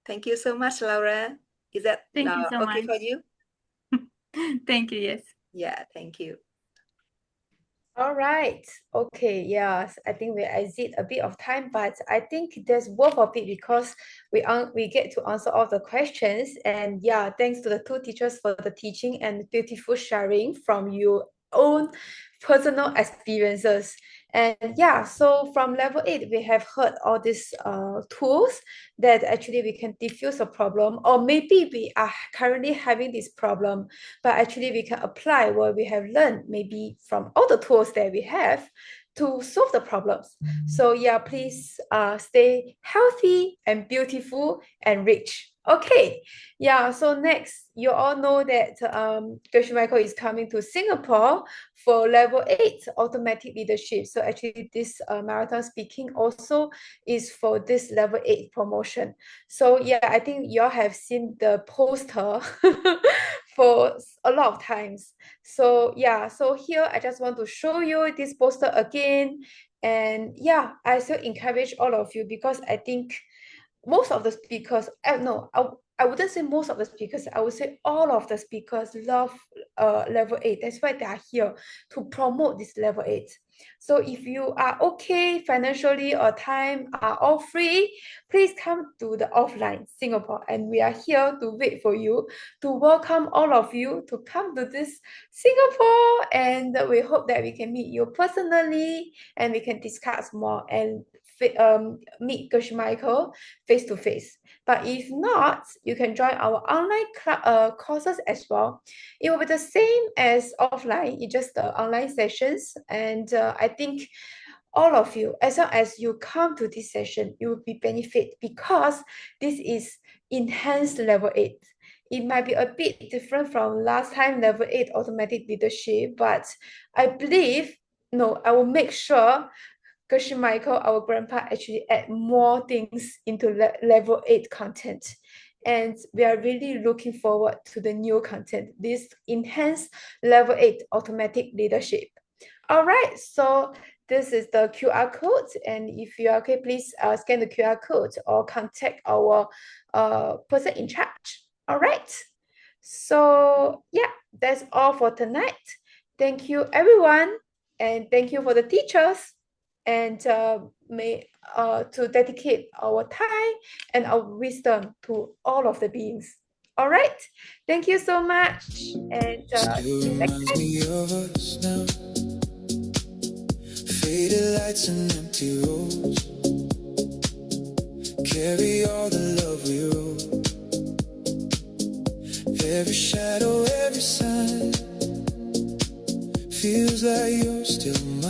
Thank you so much, Laura. Is that Thank you so okay much. for you? Thank you, yes. Yeah, thank you. All right. Okay. Yes. I think we exit a bit of time, but I think there's worth of it because we get to answer all the questions. And yeah, thanks to the two teachers for the teaching and beautiful sharing from your own personal experiences. And yeah, so from level 8, we have heard all these tools that actually we can diffuse a problem, or maybe we are currently having this problem, but actually we can apply what we have learned maybe from all the tools that we have to solve the problems. So yeah, please stay healthy and beautiful and rich. Okay, yeah, so next, you all know that Michael is coming to Singapore for level 8 automatic leadership. So actually this marathon speaking also is for this level 8 promotion. So yeah, I think you all have seen the poster for a lot of times. So yeah, so here I just want to show you this poster again. And yeah, I still encourage all of you because I think most of the speakers, no, I wouldn't say most of the speakers, I would say all of the speakers love level 8. That's why they are here to promote this level 8. So if you are okay financially or time are all free, please come to the offline Singapore, and we are here to wait for you, to welcome all of you to come to this Singapore, and we hope that we can meet you personally and we can discuss more and meet Michael face to face. But if not, you can join our online courses as well. It will be the same as offline, it's just the online sessions. And I think all of you, as long as you come to this session, you will be benefit because this is enhanced level 8. It might be a bit different from last time level 8 automatic leadership, but I believe, no, I will make sure Michael, our grandpa, actually add more things into level 8 content. And we are really looking forward to the new content, this enhanced level 8 automatic leadership. All right, so this is the QR code. And if you are okay, please scan the QR code or contact our person in charge. All right. So yeah, that's all for tonight. Thank you, everyone. And thank you for the teachers. And to dedicate our time and our wisdom to all of the beings. All right. Thank you so much. And see you next time. Me of us now. Faded lights and empty roads carry all the love we wrote. Every shadow, every sign feels like you're still mine.